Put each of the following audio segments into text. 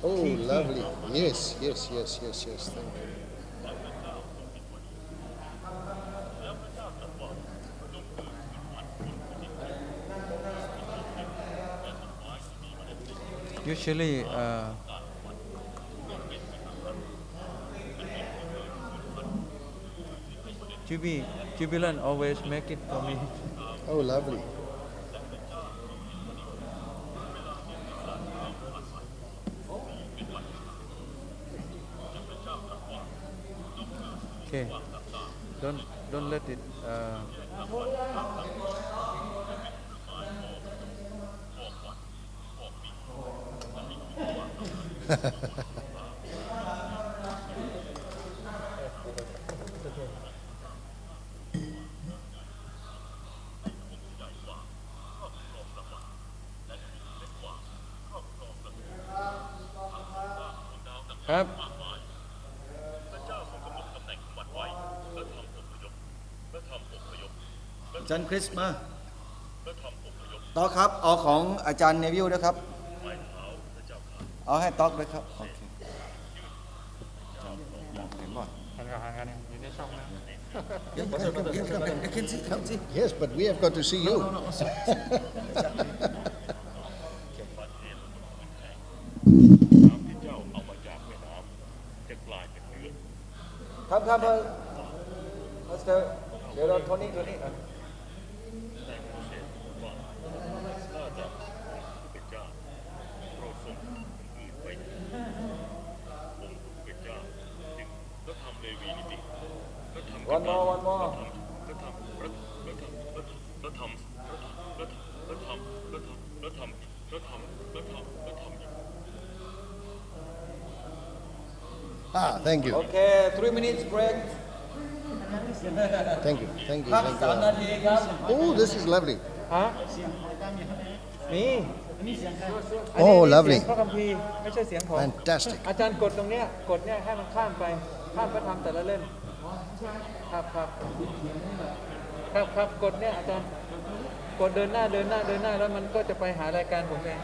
Oh, lovely. Yes. Thank you. Usually, Jubilant always make it for me. Oh, lovely. Okay, don't let it.ครับอาจารย์คริสมาต๊อกครับเอาของอาจารย์เนวิลด้วยครับเอาให้ต๊อกด้วยครับโอเคเห็นบ่อย ห่างๆอยู่ในช่องนะ I can see Yes, but we have got to see you. ครับมาสเตอร์เดี๋ยวเราโทนี่วันมอThank you. Okay 3 minutes break Thank you. พัก3 นาทีครับ Oh, this is lovely. ฮะมี Oh, lovely. เสียงพระคัมภีร์ไม่ใช่เสียงผม Fantastic. อาจารย์กดตรงเนี้ยกดเนี่ยให้มันข้ามไปข้ามพระธรรมแต่ละเล่มครับกดเนี่ยอาจารย์กดเดินหน้าแล้วมันก็จะไปหารายการผมเอง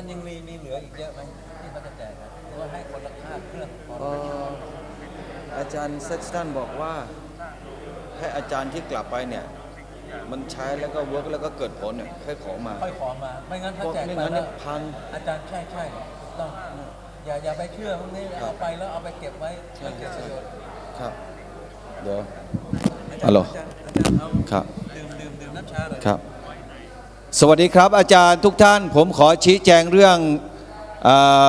มันยังมีเหลืออีกเยอะไหมที่เขาจะแจกหรือว่าให้คนละค่าเครื่องพอ อาจารย์เซตสตันบอกว่าให้อาจารย์ที่กลับไปเนี่ยมันใช้แล้วก็เวิร์กแล้วก็เกิดผลเนี่ยให้ขอมา ค่อยขอมาไม่งั้นถ้าแจก ไม่ ไป งั้น แล้ เนี่ วย พัง อาจารย์ใช่ถูกต้องอย่าไปเชื่อพวกนี้เอาไปแล้วเอาไปเก็บไว้ไม่เกิดประโยชน์ ครับเดี๋ยว อา ฮัลโหล จารย์เอา ครับ ดื่มน้ำชาเลย ครับสวัสดีครับอาจารย์ทุกท่านผมขอชี้แจงเรื่อง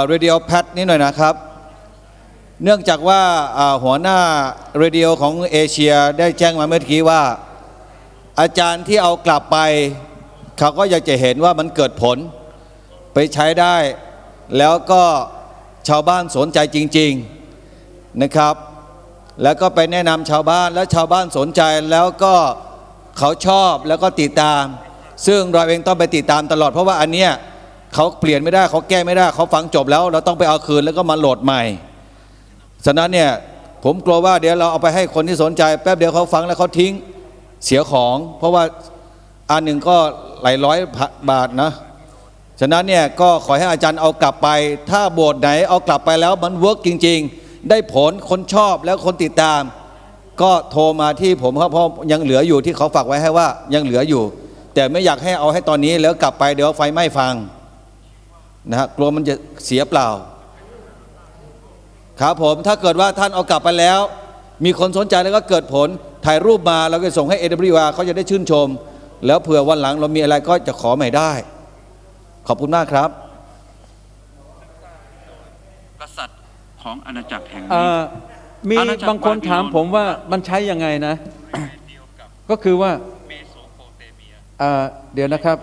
เรดิโอแพดนี้หน่อยนะครับเนื่องจากว่าหัวหน้าเรดิโอของเอเชียได้แจ้งมาเมื่อกี้ว่าอาจารย์ที่เอากลับไปเขาก็อยากจะเห็นว่ามันเกิดผลไปใช้ได้แล้วก็ชาวบ้านสนใจจริงๆนะครับแล้วก็ไปแนะนำชาวบ้านแล้วชาวบ้านสนใจแล้วก็เขาชอบแล้วก็ติดตามซึ่งเราเองต้องไปติดตามตลอดเพราะว่าอันเนี้ยเขาเปลี่ยนไม่ได้เขาแก้ไม่ได้เขาฟังจบแล้วเราต้องไปเอาคืนแล้วก็มาโหลดใหม่ฉะนั้นเนี่ยผมกลัวว่าเดี๋ยวเราเอาไปให้คนที่สนใจแป๊บเดียวเขาฟังแล้วเขาทิ้งเสียของเพราะว่าอันหนึ่งก็หลายร้อยบาทนะฉะนั้นเนี่ยก็ขอให้อาจารย์เอากลับไปถ้าโบสถ์ไหนเอากลับไปแล้วมันเวิร์กจริงๆได้ผลคนชอบแล้วคนติดตามก็โทรมาที่ผมครับเพราะยังเหลืออยู่ที่เขาฝากไว้ให้ว่ายังเหลืออยู่แต่ไม่อยากให้เอาให้ตอนนี้แล้วกลับไปเดี๋ยวไฟไหม้ฟังนะฮะกลัวมันจะเสียเปล่าครับผมถ้าเกิดว่าท่านเอากลับไปแล้วมีคนสนใจแล้วก็เกิดผลถ่ายรูปมาแล้วก็ส่งให้ AWR เขาจะได้ชื่นชมแล้วเผื่อวันหลังเรามีอะไรก็จะขอใหม่ได้ขอบคุณมากครับกษัตริย์ของอาณาจักรแห่งนี้ มีบางคนถามผมว่ามันใช้ยังไงนะ ก็คือว่าเดี๋ยวนะครับ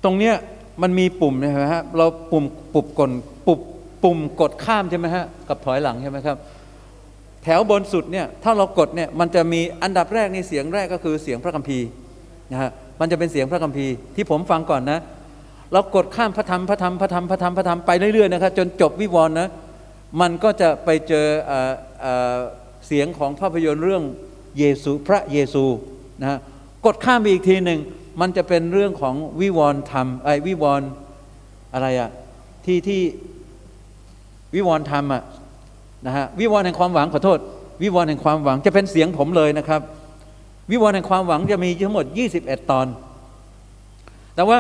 ตรงเนี้ยมันมีปุ่มนะฮะเราปุ่มกดข้ามใช่ไหมฮะกับถอยหลังใช่ไหมครับแถวบนสุดเนี่ยถ้าเรากดเนี่ยมันจะมีอันดับแรกนี่เสียงแรกก็คือเสียงพระคัมภีร์นะฮะมันจะเป็นเสียงพระคัมภีร์ที่ผมฟังก่อนนะเรากดข้ามพระธรรมไปเรื่อยๆนะครับจนจบวิวรณ์นะมันก็จะไปเจอเสียงของภาพยนตร์เรื่องเยซูพระเยซูนะฮะกดข้ามไปอีกทีหนึ่งมันจะเป็นเรื่องของวิวรณ์ธรรมวิวรณ์อะไรอะที่วิวรณ์ธรรมอะนะฮะวิวรณ์แห่งความหวังขอโทษวิวรณ์แห่งความหวังจะเป็นเสียงผมเลยนะครับวิวรณ์แห่งความหวังจะมีทั้งหมด21ตอนแต่ว่า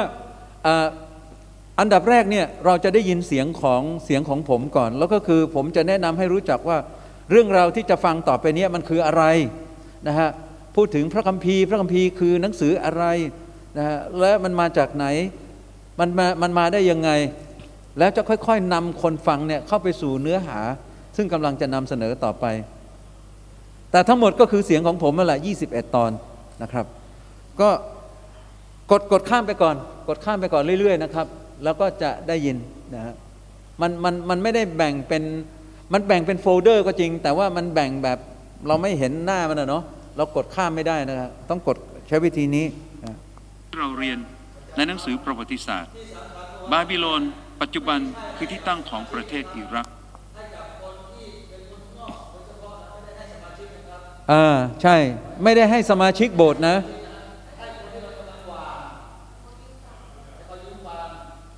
อันดับแรกเนี่ยเราจะได้ยินเสียงของผมก่อนแล้วก็คือผมจะแนะนำให้รู้จักว่าเรื่องราวที่จะฟังต่อไปนี้มันคืออะไรนะฮะพูดถึงพระคัมภีร์คือหนังสืออะไรนะฮะและมันมาจากไหนมันมาได้ยังไงแล้วจะค่อยๆนำคนฟังเนี่ยเข้าไปสู่เนื้อหาซึ่งกำลังจะนำเสนอต่อไปแต่ทั้งหมดก็คือเสียงของผมนั่นแหละ21ตอนนะครับก็กดข้ามไปก่อนเรื่อยๆนะครับแล้วก็จะได้ยินนะฮะมันไม่ได้แบ่งเป็นโฟลเดอร์ก็จริงแต่ว่ามันแบ่งแบบเราไม่เห็นหน้ามันเนาะเรากดข้ามไม่ได้นะครับต้องกดใช้วิธีนี้นะเราเรียนในหนังสือประวัติศาสตร์บาบิโลนปัจจุบันคือที่ตั้งของประเทศอิรักใช่ไม่ได้ให้สมาชิกโบสถ์นะ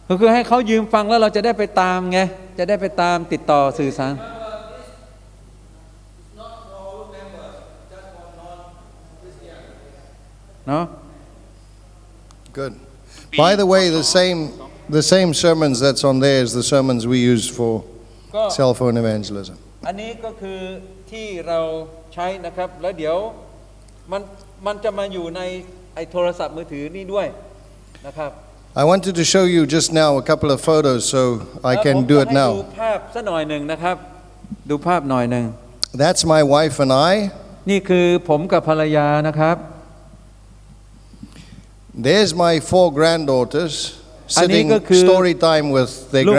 ก็คือให้เขายืมฟังแล้วเราจะได้ไปตามไงจะได้ไปตามติดต่อสื่อสารเนาะ Good. By the way, the same sermons that's on there is the sermons we use for cell phone evangelism. อันนี้ก็คือที่เราใช้นะครับแล้วเดี๋ยวมันจะมาอยู่ในไอ้โทรศัพท์มือถือนี่ด้วยนะครับ I wanted to show you just now a couple of photos so I can do it ดู now. ภาพสักหน่อยหนึ่งนะครับดูภาพหน่อยหนึ่ง That's my wife and I. นี่คือผมกับภรรยานะครับ There's my 4 granddaughters อันนี้ sitting ก็คือ story time with their ลู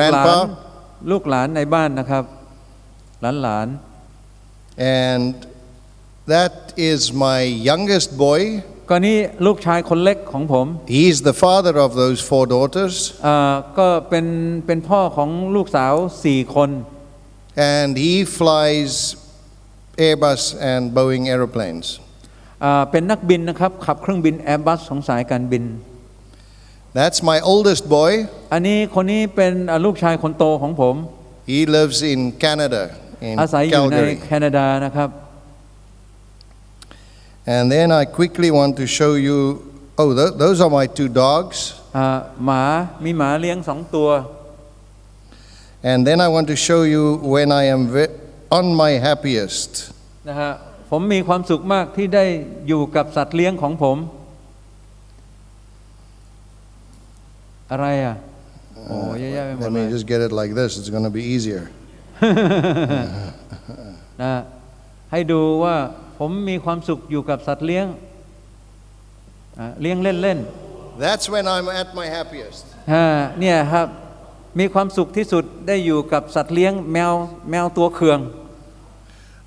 กหลาน grandpa. ในบ้านนะครับหลาน And that is my youngest boy. ก็นี่ลูกชายคนเล็กของผม He's the father of those 4 daughters. ก็เป็นพ่อของลูกสาว4 คน And he flies Airbus and Boeing aeroplanes. เป็นนักบินนะครับขับเครื่องบิน Airbus ของสายการบิน That's my oldest boy. อันนี้คนนี้เป็นลูกชายคนโตของผม He lives in Canada, in อาศัยอยู่ใน Calgary. แคนาดานะครับ And then I quickly want to show you, oh, those are my two dogs. หมามีหมาเลี้ยง2 ตัว And then I want to show you when I am on my happiest. นะฮะผมมีความสุขมากที่ได้อยู่กับสัตว์เลี้ยงของผมอะไรอ่ะโอ้เยอะแยะไปหมด Let เล me ย just get it like this. It's going to be easier. นะให้ดูว่าผมมีความสุขอยู่กับสัตว์เลี้ยงเลี้ยงเล่น That's when I'm at my happiest. ๆเนี่ยครับมีความสุขที่สุดได้อยู่กับสัตว์เลี้ยงแมวตัวเคือง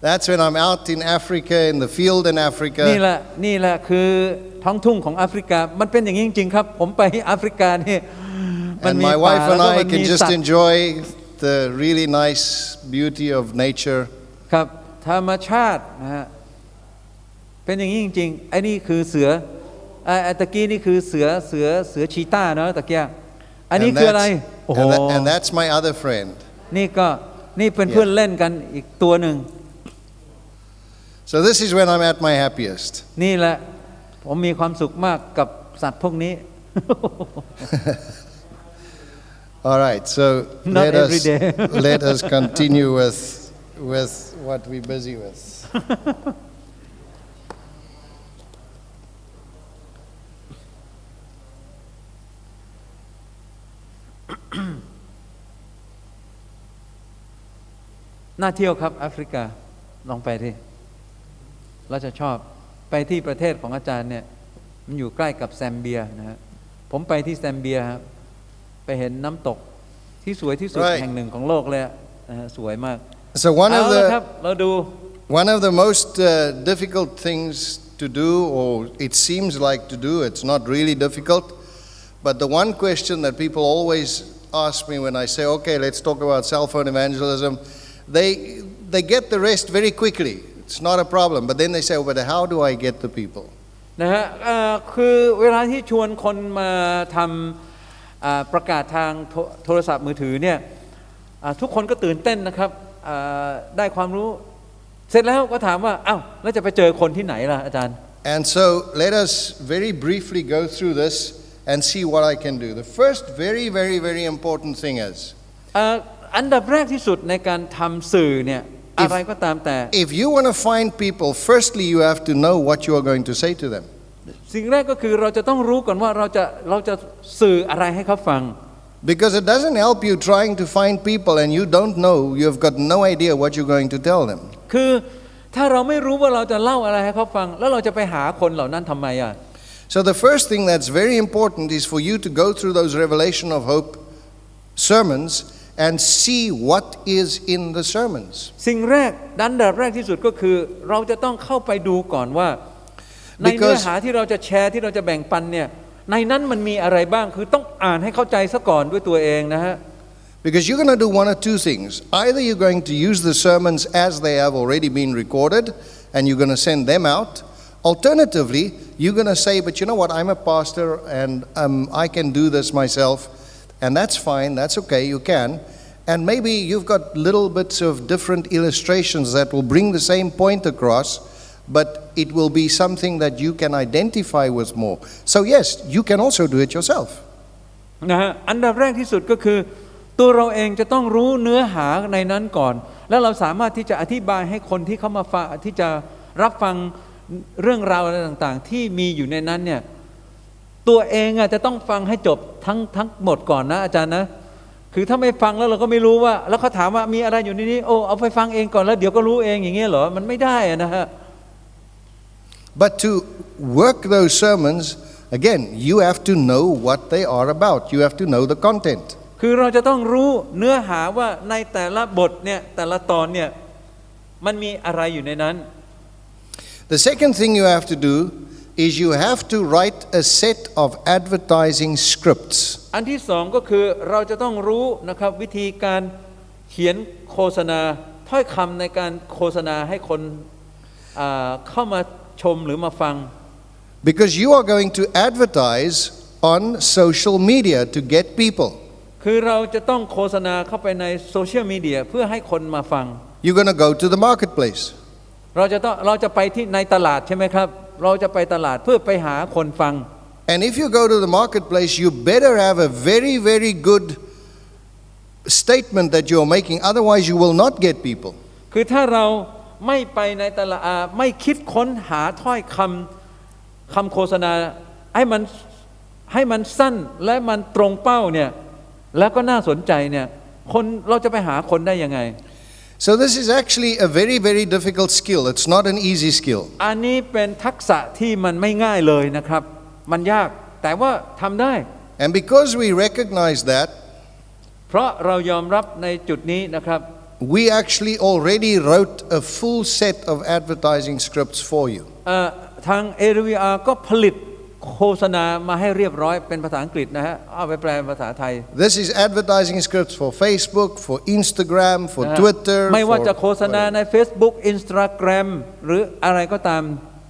That's when I'm out in Africa, in the field in Africa. นี่แหละคือท้องทุ่งของแอฟริกามันเป็นอย่างนี้จริงๆครับผมไปแอฟริกานี่มัน And มี my ป่า wife แล้ว and ก็ I มัน can มี just สัตว์ enjoy the really nice beauty of nature. ครับธรรมชาตินะฮะเป็นอย่างนี้จริงๆไอ้นี่คือเสือตะกี้นี่คือเสือชีต้าเนาะตะเกียอันนี้คืออะไรโอ้โห and that's my other friend. นี่เป็นเพื่อนเล่นกันอีกตัวหนึ่ง So this is when I'm at my happiest. นี่แหละผมมีความสุขมากกับสัตว์พวกนี้ All right, so Not let every day. let us continue with what we're busy with. น่าเที่ยวครับแอฟริกาลองไปที่เราจะชอบไปที่ประเทศของอาจารย์เนี่ยมันอยู่ใกล้กับแซมเบียนะฮะผมไปที่แซมเบียครับไปเห็นน้ำตกที่สวยที่สุด Right. แห่งหนึ่งของโลกเลยนะฮะสวยมาก So เอาละครับเราดู one of the most difficult things to do, or it seems like to do, it's not really difficult, but the one question that people always ask me when I say, okay, let's talk about cell phone evangelism, they get the rest very quickly. It's not a problem. But then they say, oh, but how do I get the people? นะฮะคือเวลาที่ชวนคนมาทำประกาศทางโทรศัพท์มือถือเนี่ยทุกคนก็ตื่นเต้นนะครับได้ความรู้เสร็จแล้วก็ถามว่าอ้าวแล้วจะไปเจอคนที่ไหนล่ะอาจารย์ And so let us very briefly go through this and see what I can do. The first very, very, very important thing is อันดับแรกที่สุดในการทำสื่อเนี่ยอะไรก็ตามแต่ if you want to find people, firstly you have to know what you are going to say to them. สิ่งแรกก็คือเราจะต้องรู้ก่อนว่าเราจะสื่ออะไรให้เขาฟัง Because it doesn't help you trying to find people and you don't know, you've got no idea what you're going to tell them. คือถ้าเราไม่รู้ว่าเราจะเล่าอะไรให้เขาฟังแล้วเราจะไปหาคนเหล่านั้นทำไมอ่ะ So the first thing that's very important is for you to go through those Revelation of Hope sermons and see what is in the sermons. สิ่งแรกอันดับแรกที่สุดก็คือเราจะต้องเข้าไปดูก่อนว่าในเนื้อหาที่เราจะแชร์ที่เราจะแบ่งปันเนี่ยในนั้นมันมีอะไรบ้างคือต้องอ่านให้เข้าใจซะก่อนด้วยตัวเองนะฮะ Because you're going to do one of two things. Either you're going to use the sermons as they have already been recorded and you're going to send them out. Alternatively, you're going to say, but you know what, I'm a pastor and I can do this myself. And that's fine, that's okay, you can. And maybe you've got little bits of different illustrations that will bring the same point across, but it will be something that you can identify with more. So yes, you can also do it yourself. นะฮะอันดับแรกที่สุดก็คือตัวเราเองจะต้องรู้เนื้อหาในนั้นก่อนแล้วเราสามารถที่จะอธิบายให้คนที่เข้ามาฟังที่จะรับฟังเรื่องราวอะไรต่างๆที่มีอยู่ในนั้นเนี่ยตัวเองจะต้องฟังให้จบทั้งหมดก่อนนะอาจารย์นะคือถ้าไม่ฟังแล้วเราก็ไม่รู้ว่าแล้วเขาถามว่ามีอะไรอยู่ในนี้โอ้เอาไปฟังเองก่อนแล้วเดี๋ยวก็รู้เองอย่างเงี้ยเหรอมันไม่ได้นะฮะ But to work those sermons, again, you have to know what they are about. You have to know the content. คือเราจะต้องรู้เนื้อหาว่าในแต่ละบทเนี่ยแต่ละตอนเนี่ยมันมีอะไรอยู่ในนั้น The second thing you have to do is you have to write a set of advertising scripts. อันที่สองก็คือเราจะต้องรู้นะครับวิธีการเขียนโฆษณาถ้อยคำในการโฆษณาให้คนเข้ามาชมหรือมาฟัง Because you are going to advertise on social media to get people. คือเราจะต้องโฆษณาเข้าไปในโซเชียลมีเดียเพื่อให้คนมาฟัง You're going to go to the marketplace. เราจะไปที่ในตลาดใช่ไหมครับเราจะไปตลาดเพื่อไปหาคนฟัง And if you go to the marketplace, you better have a very, very good statement that you're making. Otherwise, you will not get people. คือถ้าเราไม่ไปในตลาดไม่คิดค้นหาถ้อยคำโฆษณาให้มันสั้นและมันตรงเป้าเนี่ยแล้วก็น่าสนใจเนี่ยคนเราจะไปหาคนได้ยังไง So this is actually a very, very difficult skill. It's not an easy skill. อันนี้เป็นทักษะที่มันไม่ง่ายเลยนะครับมันยากแต่ว่าทำได้ And because we recognize that, เพราะเรายอมรับในจุดนี้นะครับ we actually already wrote a full set of advertising scripts for you. ทาง AWR ก็ผลิตโฆษณามาให้เรียบร้อยเป็นภาษาอังกฤษนะฮะเอาไปแปลเป็นภาษาไทย This is advertising scripts for Facebook, for Instagram, for Twitter. ไม่ว่าจะโฆษณาใน Facebook Instagram หรืออะไรก็ตาม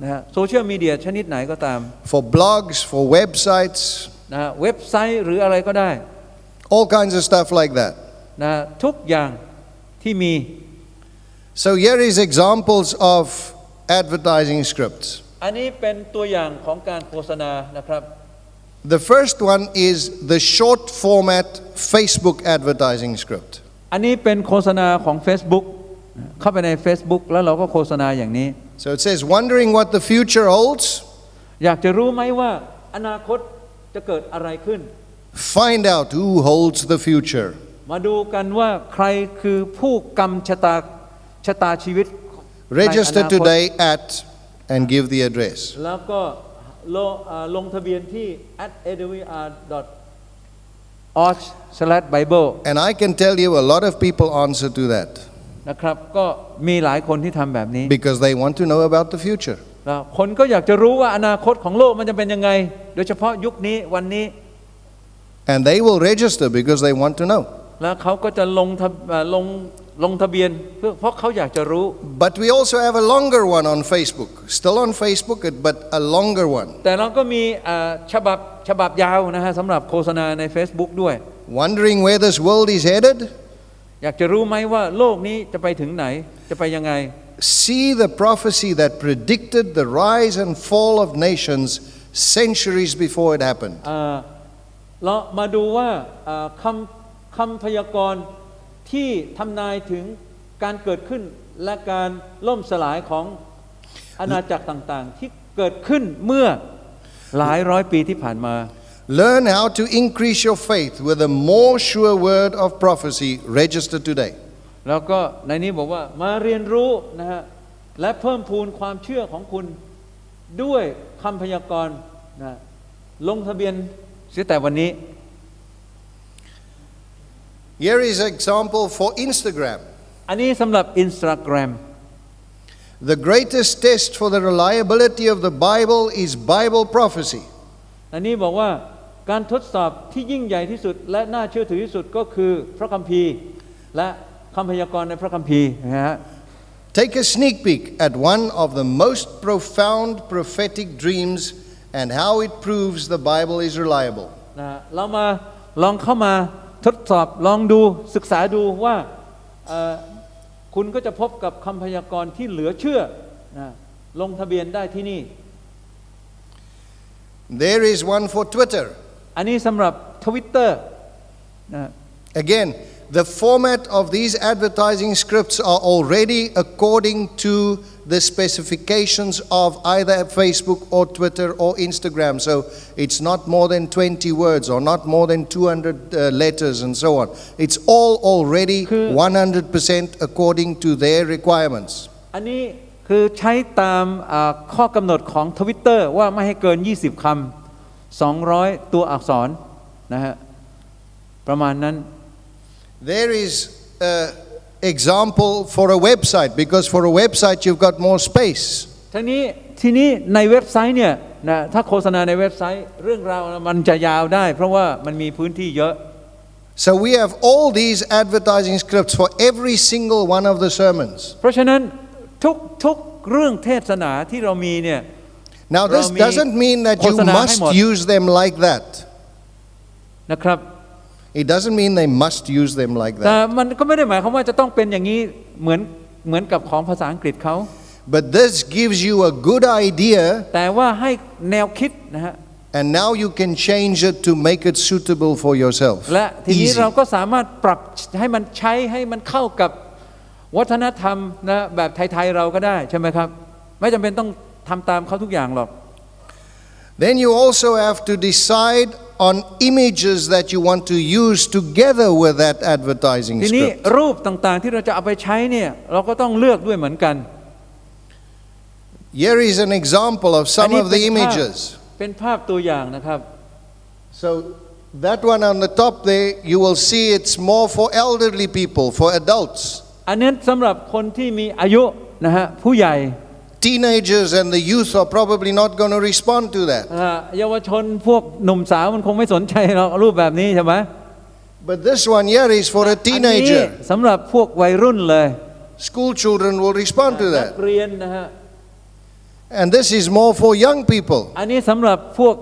นะฮะโซเชียลมีเดียชนิดไหนก็ตาม for blogs, for websites, นะฮะเว็บไซต์หรืออะไรก็ได้ all kinds of stuff like that. นะทุกอย่างที่มี So here is examples of advertising scripts. อันนี้เป็นตัวอย่างของการโฆษณานะครับ The first one is the short format Facebook advertising script. อันนี้เป็นโฆษณาของ Facebook เข้าไปใน Facebook แล้วเราก็โฆษณาอย่างนี้ So it says, wondering what the future holds? อยากจะรู้ไหมว่าอนาคตจะเกิดอะไรขึ้น Find out who holds the future. มาดูกันว่าใครคือผู้กำชะตาชีวิต Register today at and give the address. แล้วก็ลงทะเบียนที่ awr.org/bible And I can tell you a lot of people answer to that นะครับก็มีหลายคนที่ทำแบบนี้ because they want to know about the future. คนก็อยากจะรู้ว่าอนาคตของโลกมันจะเป็นยังไงโดยเฉพาะยุคนี้วันนี้ And they will register because they want to know. แล้วเขาก็จะลงทะเบียนเพราะเขาอยากจะรู้ But we also have a longer one on Facebook. Still on Facebook, but a longer one. แต่เราก็มีฉบับยาวนะฮะสำหรับโฆษณาใน Facebook ด้วย Wondering where this world is headed? อยากจะรู้ไหมว่าโลกนี้จะไปถึงไหนจะไปยังไง See the prophecy that predicted the rise and fall of nations centuries before it happened. เรามาดูว่าคำพยากรณ์ที่ทำนายถึงการเกิดขึ้นและการล่มสลายของอาณาจักรต่างๆที่เกิดขึ้นเมื่อหลายร้อยปีที่ผ่านมา Learn how to increase your faith with a more sure word of prophecy. Register today. แล้วก็ในนี้บอกว่ามาเรียนรู้นะฮะและเพิ่มพูนความเชื่อของคุณด้วยคำพยากรณ์นะลงทะเบียนเสียแต่วันนี้ Here is an example for Instagram. อันนี้สำหรับ Instagram The greatest test for the reliability of the Bible is Bible prophecy. อันนี้บอกว่าการทดสอบที่ยิ่งใหญ่ที่สุดและน่าเชื่อถือที่สุดก็คือพระคัมภีร์และคำพยากรณ์ในพระคัมภีร์นะฮะ Take a sneak peek at one of the most profound prophetic dreams and how it proves the Bible is reliable. นะเรามาลองเข้ามาทดสอบลองดูศึกษาดูว่าคุณก็จะพบกับคำพยากรณ์ที่เหลือเชื่อนะลงทะเบียนได้ที่นี่ There is one for Twitter. อันนี้สำหรับ Twitter นะ Again, the format of these advertising scripts are already according to the specifications of either Facebook or Twitter or Instagram. So it's not more than 20 words or not more than 200 letters and so on. It's all already 100% according to their requirements. อันนี้คือใช้ตามข้อกำหนดของ Twitter ว่าไม่ให้เกิน20คำ200ตัวอักษรนะฮะประมาณนั้น There is an example for a website because for a website you've got more space. ทีนี้ในเว็บไซต์เนี่ยนะถ้าโฆษณาในเว็บไซต์เรื่องราวมันจะยาวได้เพราะว่ามันมีพื้นที่เยอะ So we have all these advertising scripts for every single one of the sermons. เพราะฉะนั้นทุกเรื่องเทศนาที่เรามีเนี่ย Now, this เรามี doesn't mean that you โฆษณาให้ must หมด use them like that. นะครับ It doesn't mean they must use them like แต่ that. มันก็ไม่ได้หมายความว่าจะต้องเป็นอย่างนี้เหมือนกับของภาษาอังกฤษเขา But this gives you a good idea, แต่ว่าให้แนวคิดนะฮะ and now you can change it to make it suitable for yourself. และทีนี้ Easy. เราก็สามารถปรับให้มันใช้ให้มันเข้ากับวัฒนธรรมนะแบบไทยๆเราก็ได้ใช่ไหมครับไม่จำเป็นต้องทำตามเขาทุกอย่างหรอก Then you also have to decide on images that you want to use together with that advertising ทีนี้ script. รูปต่างๆที่เราจะเอาไปใช้เนี่ยเราก็ต้องเลือกด้วยเหมือนกัน Here is an example of อัน some นี้ of เป็ the นภาพ images. เป็นภาพตัวอย่างนะครับ So that one on the top there, you will see it's more for elderly people, for adults. อันนี้สำหรับคนที่มีอายุนะฮะผู้ใหญ่ Teenagers and the youth are probably not going to respond to that. เยาวชนพวกหนุ่มสาวมันคงไม่สนใจหรอกรูปแบบนี้ใช่ไหม But this one here is for a อันนี้ teenager. สำหรับพวกวัยรุ่นเลย School children will respond to นัก that. เรียนนะฮะ And this is more for young people. อันนี้สำหรับพวก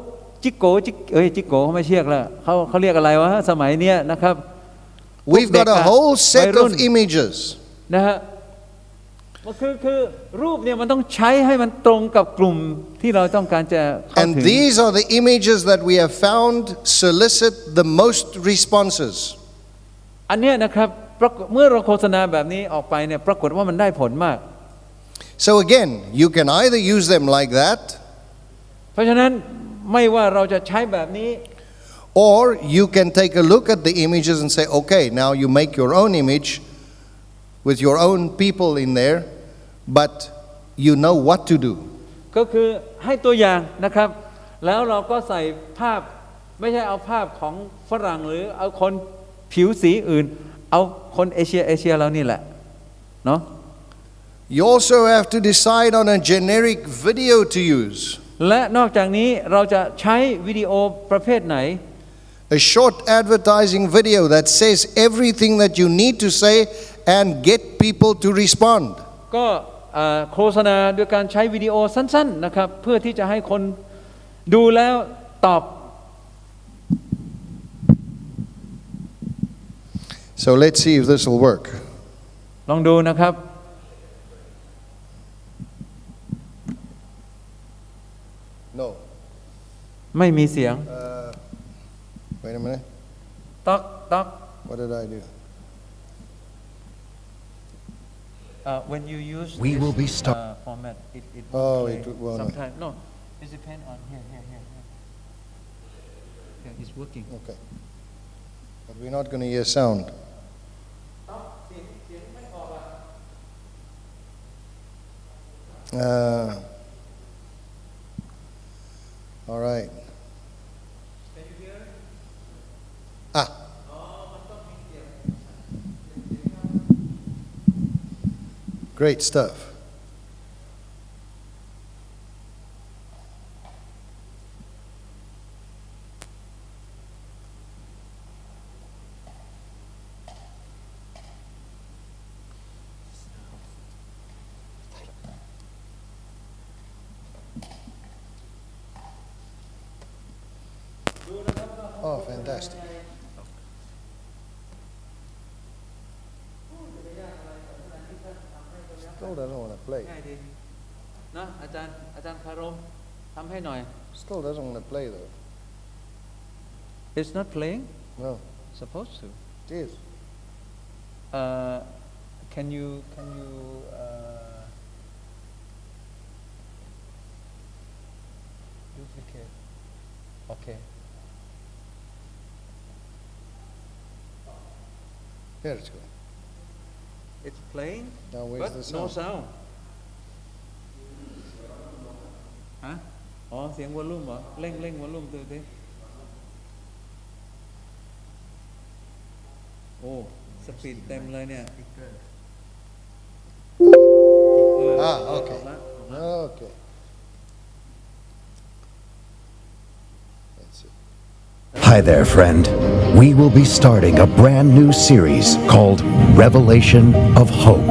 จิกโกจิกโกเขาไม่เรียกแล้วเขาเรียกอะไรวะสมัยเนี้ยนะครับ We've got a whole set of วัยรุ่น images. นะฮะมันคือรูปเนี่ยมันต้องใช้ให้มันตรงกับกลุ่มที่เราต้องการจะเข้า And ถึง these are the images that we have found solicit the most responses. อันเนี้ยนะครับเมื่อเราโฆษณาแบบนี้ออกไปเนี่ยปรากฏว่ามันได้ผลมาก So again, you can either use them like that, เพราะฉะนั้นไม่ว่าเราจะใช้แบบนี้ or you can take a look at the images and say, okay, now you make your own image with your own people in there, but you know what to do. ก็คือให้ตัวอย่างนะครับ แล้วเราก็ใส่ภาพไม่ใช่เอาภาพของฝรั่งหรือเอาคนผิวสีอื่น เอาคนเอเชียเรานี่แหละเนาะ You also have to decide on a generic video to use. และนอกจากนี้เราจะใช้วิดีโอประเภทไหน A short advertising video that says everything that you need to say and get people to respond. ก็โฆษณาโดยการใช้วิดีโอสั้นๆนะครับเพื่อที่จะให้คนดูแล้วตอบ So let's see if this will work. ลองดูนะครับ No. ไม่มีเสียง Wait a minute. ต๊อกต๊อก What did I do? when you use We this, will be format it Oh, play it won't. sometimes no it depends on here yeah it's working Okay. But we're not going to hear sound. All right. Ah. Great stuff. Oh, fantastic. Still doesn't want to play. ง่ายดีนะอาจารย์คารมทำให้หน่อย Still doesn't want to play though. it's not playing No, supposed to it is. can you duplicate okay There it's going. it's playing Now where's but the no sound? sound ฮะอ๋อเสียงวอลลุ่มเหรอเร่งวอลลุ่มดูสิโอ้สปีดเต็มเลยเนี่ย Ah, okay. Okay. Let's see. Hi there, friend. We will be starting a brand new series called Revelation of Hope.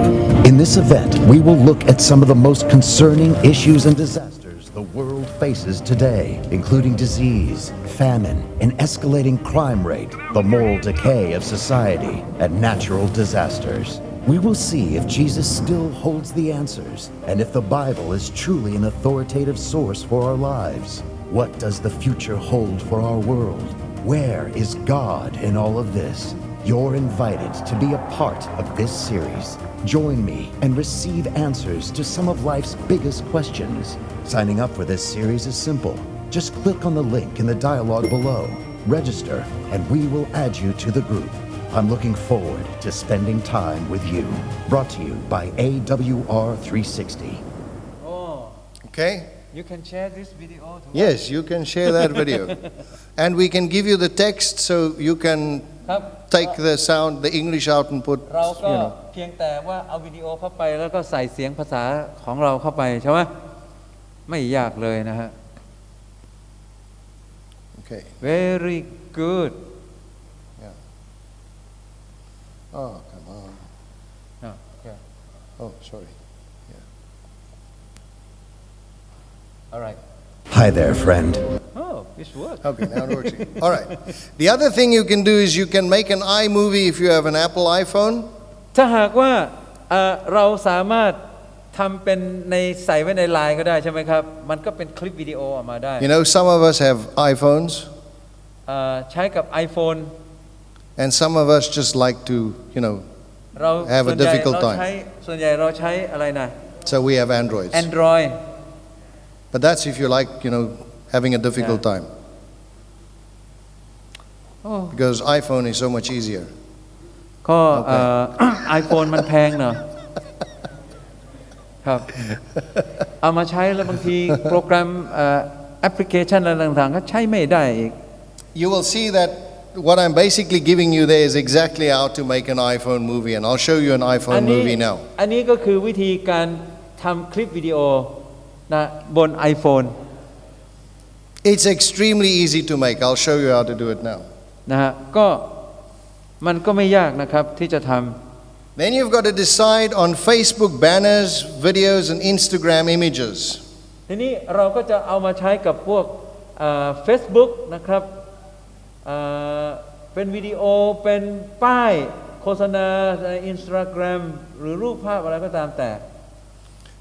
In this event, we will look at some of the most concerning issues and disasters the world faces today, including disease, famine, an escalating crime rate, the moral decay of society, and natural disasters. We will see if Jesus still holds the answers and if the Bible is truly an authoritative source for our lives. What does the future hold for our world? Where is God in all of this? You're invited to be a part of this series. Join me and receive answers to some of life's biggest questions. Signing up for this series is simple. Just click on the link in the dialogue below, register, and we will add you to the group. I'm looking forward to spending time with you. Brought to you by AWR 360. Oh, Okay? you can share this video to Yes, you can share that video. And we can give you the text so you can ครับ take the sound, the English out and put, เราก็ you know. เพียงแต่ว่าเอาวิดีโอเข้าไปแล้วก็ใส่เสียงภาษาของเราเข้าไปใช่ไหมไม่ยากเลยนะฮะ Okay. very good Oh, come on. okay Oh, sorry. alright Hi there, friend. oh this works Okay, now it works. All right. The other thing you can do is you can make an iMovie if you have an Apple iPhone. ถ้าหากว่าเราสามารถทำเป็นในใส่ไว้ในไลน์ก็ได้ใช่ไหมครับมันก็เป็นคลิปวิดีโอออกมาได้ You know, some of us have iPhones, ใช้กับ iPhone and some of us just like to, you know, เรา have a difficult ส่วน time. ใหญ่เราใช้อะไรนะ So we have Androids. Android But that's if you like, you know, having a difficult time. Oh. Because iPhone is so much easier. ก็ iPhone มันแพงเนอะครับ เอามาใช้แล้วบางทีโปรแกรมแอปพลิเคชันอะไรต่างๆก็ใช้ไม่ได้อีก You will see that what I'm basically giving you there is exactly how to make an iPhone movie, and I'll show you an อั iPhone นนี้ movie now. อันนี้ก็คือวิธีการทำคลิปวิดีโอนะบน iPhone It's extremely easy to make. I'll show you how to do it now. นะฮะก็มันก็ไม่ยากนะครับที่จะทำ Then you've got to decide on Facebook banners, videos, and Instagram images. ทีนี้เราก็จะเอามาใช้กับพวกFacebook นะครับเป็นวิดีโอเป็นป้ายโฆษณาใน Instagram หรือรูปภาพอะไรก็ตามแต่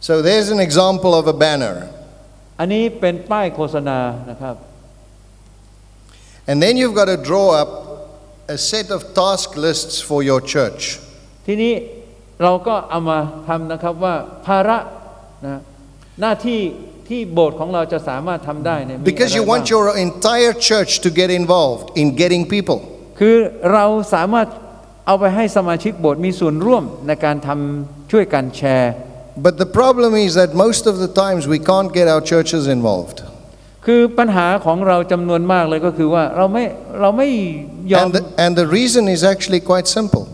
So there's an example of a banner. อันนี้เป็นป้ายโฆษณานะครับ And then you've got to draw up a set of task lists for your church. ทีนี้เราก็เอามาทำนะครับว่าภาระนะหน้าที่ที่โบสถ์ของเราจะสามารถทำได้เนี่ยมีอะไร Because you บ้าง want your entire church to get involved in getting people. คือเราสามารถเอาไปให้สมาชิกโบสถ์มีส่วนร่วมในการทำช่วยกันแชร์ But the problem is that most of the times we can't get our churches involved. คือปัญหาของเราจำนวนมากเลยก็คือว่าเราไม่ยอม And the reason is actually quite simple.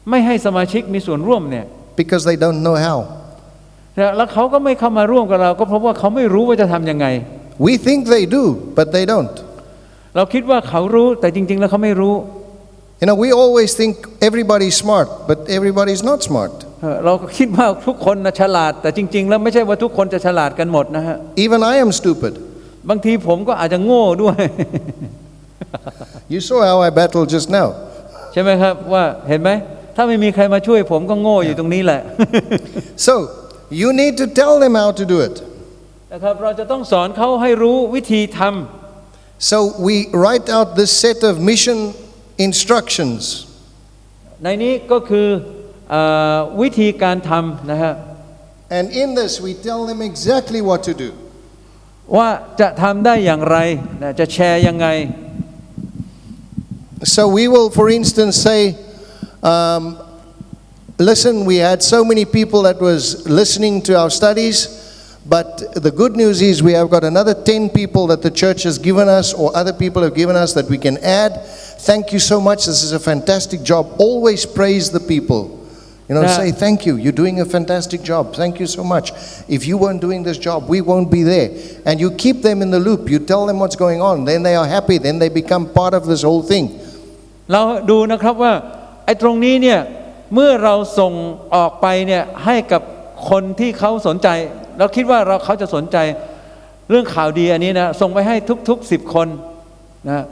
ไม่ให้สมาชิกมีส่วนร่วมเนี่ย Because they don't know how. แล้วเขาก็ไม่เข้ามาร่วมกับเราก็เพราะว่าเขาไม่รู้ว่าจะทำยังไง We think they do, but they don't. เราคิดว่าเขารู้แต่จริงๆแล้วเขาไม่รู้ You know, we always think everybody's smart, but everybody's not smart. เราก็คิดว่าทุกคนนะฉลาดแต่จริงๆแล้วไม่ใช่ว่าทุกคนจะฉลาดกันหมดนะฮะ Even I am stupid. บางทีผมก็อาจจะโง่ด้วย You saw how I battled just now. ใช่ไหมครับว่าเห็นไหมถ้าไม่มีใครมาช่วยผมก็โง่อยู่ตรงนี้แหละ So, you need to tell them how to do it. นะครับเราจะต้องสอนเขาให้รู้วิธีทำ So, we write out this set of mission instructions. ในนี้ก็คือวิธีการทำนะฮะ And in this, we tell them exactly what to do. ว่าจะทำได้อย่างไรนะจะแชร์ยังไง So, we will, for instance, say, listen, we had so many people that was listening to our studies, but the good news is we have got another 10 people that the church has given us or other people have given us that we can add. Thank you so much. This is a fantastic job. Always praise the people. You know, say thank you. You're doing a fantastic job. Thank you so much. If you weren't doing this job, we won't be there. And you keep them in the loop. You tell them what's going on. Then they are happy. Then they become part of this whole thing. เราดูนะครับว่าไอ้ตรงนี้เนี่ยเมื่อเราส่งออกไปเนี่ยให้กับคนที่เขาสนใจเราคิดว่าเขาจะสนใจ เรื่องข่าวดีอันนี้นะส่งไปให้ทุกๆ10 คนนะ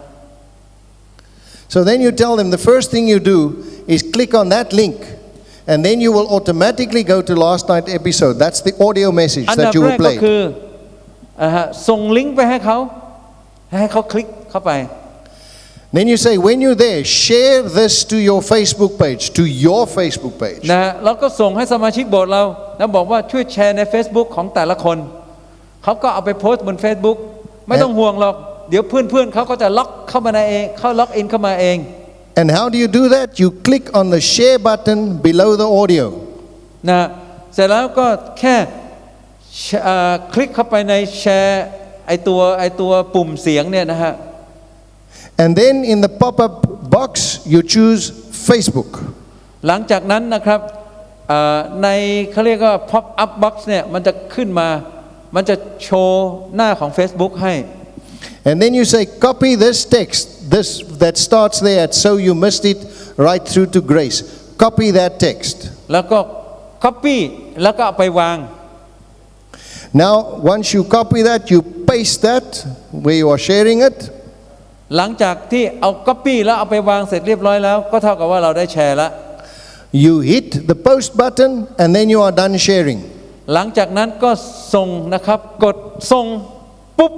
So then you tell them the first thing you do is click on that link, and then you will automatically go to last night's episode. That's the audio message อันดั that บ you แร will กก็ play. คือส่งลิงก์ไปให้เขาคลิกเข้าไป Then you say, when you're there, share this to your Facebook page, to your Facebook page. นะแล้วก็ส่งให้สมาชิกโบสถ์เราแล้วบอกว่าช่วยแชร์ใน Facebook ของแต่ละคนเขาก็เอาไปโพสต์บน Facebook ไม่ต้องห่วงหรอกเดี๋ยวเพื่อนเขาก็จะล็อกเข้ามาในเองล็อกอินเข้ามาเอง And how do you do that? You click on the share button below the audio. นะเสร็จแล้วก็แค่คลิกเข้าไปในแชร์ไอตัวปุ่มเสียงเนี่ยนะฮะ And then in the pop-up box, you choose Facebook. หลังจากนั้นนะครับในเขาเรียกว่า pop up box เนี่ยมันจะขึ้นมามันจะโชว์หน้าของ Facebook ให้ And then you say, copy this text, this that starts there at so you missed it right through to grace. Copy that text. แล้วก็ copy แล้วก็เอาไปวาง Now, once you copy that, you paste that where you are sharing it. หลังจากที่เอา copy แล้วเอาไปวางเสร็จเรียบร้อยแล้วก็เท่ากับว่าเราได้แชร์แล้ว You hit the post button and then you are done sharing. หลังจากนั้นก็ส่งนะครับกดส่งปุ๊บ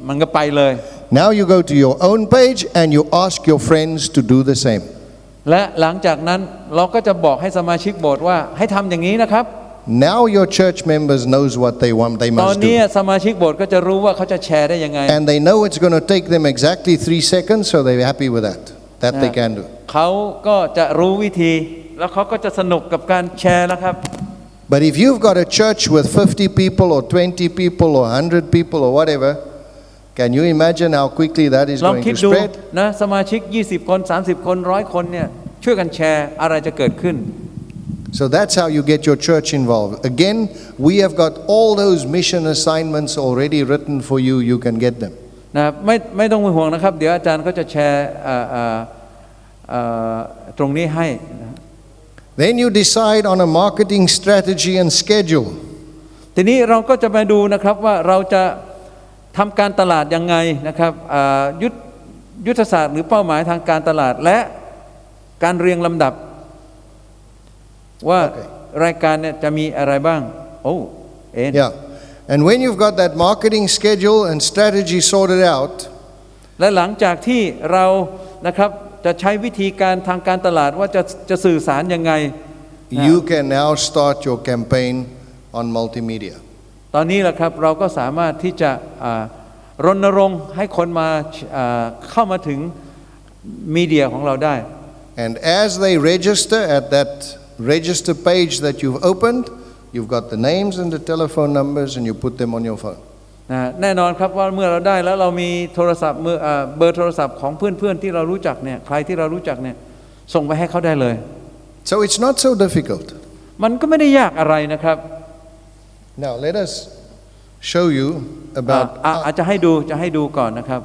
มันก็ไปเลย Now you go to your own page and you ask your friends to do the same. และหลังจากนั้นเราก็จะบอกให้สมาชิกโบสถ์ว่าให้ทำอย่างนี้นะครับ Now your church members knows what they want, they ตอน must นี้ do. สมาชิกโบสถ์ก็จะรู้ว่าเขาจะแชร์ได้ยังไง And they know it's going to take them exactly 3 seconds, so they're happy with that. That they can do. เขาก็จะรู้วิธีแล้วเขาก็จะสนุกกับการแชร์แล้วครับ But if you've got a church with 50 people or 20 people or 100 people or whatever, can you imagine how quickly that is ลอง going คิด to ดู spread? นะสมาชิก20 คน30 คน100 คนเนี่ยช่วยกันแชร์อะไรจะเกิดขึ้น So that's how you get your church involved. Again, we have got all those mission assignments already written for you. You can get them. นะไม่ต้องห่วงนะครับเดี๋ยวอาจารย์ก็จะแชร์ตรงนี้ให้นะ Then you decide on a marketing strategy and schedule. ทีนี้เราก็จะมาดูนะครับว่าเราจะทำการตลาดยังไงนะครับยุทธศาสตร์หรือเป้าหมายทางการตลาดและการเรียงลำดับว่ารายการเนี่ยจะมีอะไรบ้างโอ้เอ็น Yeah. And when you've got that marketing schedule and strategy sorted out, และหลังจากที่เรานะครับจะใช้วิธีการทางการตลาดว่าจะสื่อสารยังไง you can now start your campaign on multimedia. ตอนนี้แหละครับเราก็สามารถที่จะรณรงค์ให้คนมาเข้ามาถึงมีเดียของเราได้ And as they register at that register page that you've opened, you've got the names and the telephone numbers and you put them on your phone. แน่นอนครับว่าเมื่อเราได้แล้วเรามีโทรศัพท์เบอร์โทรศัพท์ของเพื่อนๆที่เรารู้จักเนี่ยใครที่เรารู้จักเนี่ยส่งไปให้เขาได้เลย So it's not so difficult. มันก็ไม่ได้ยากอะไรนะครับ Now let us show you about อาจจะให้ดูก่อนนะครับ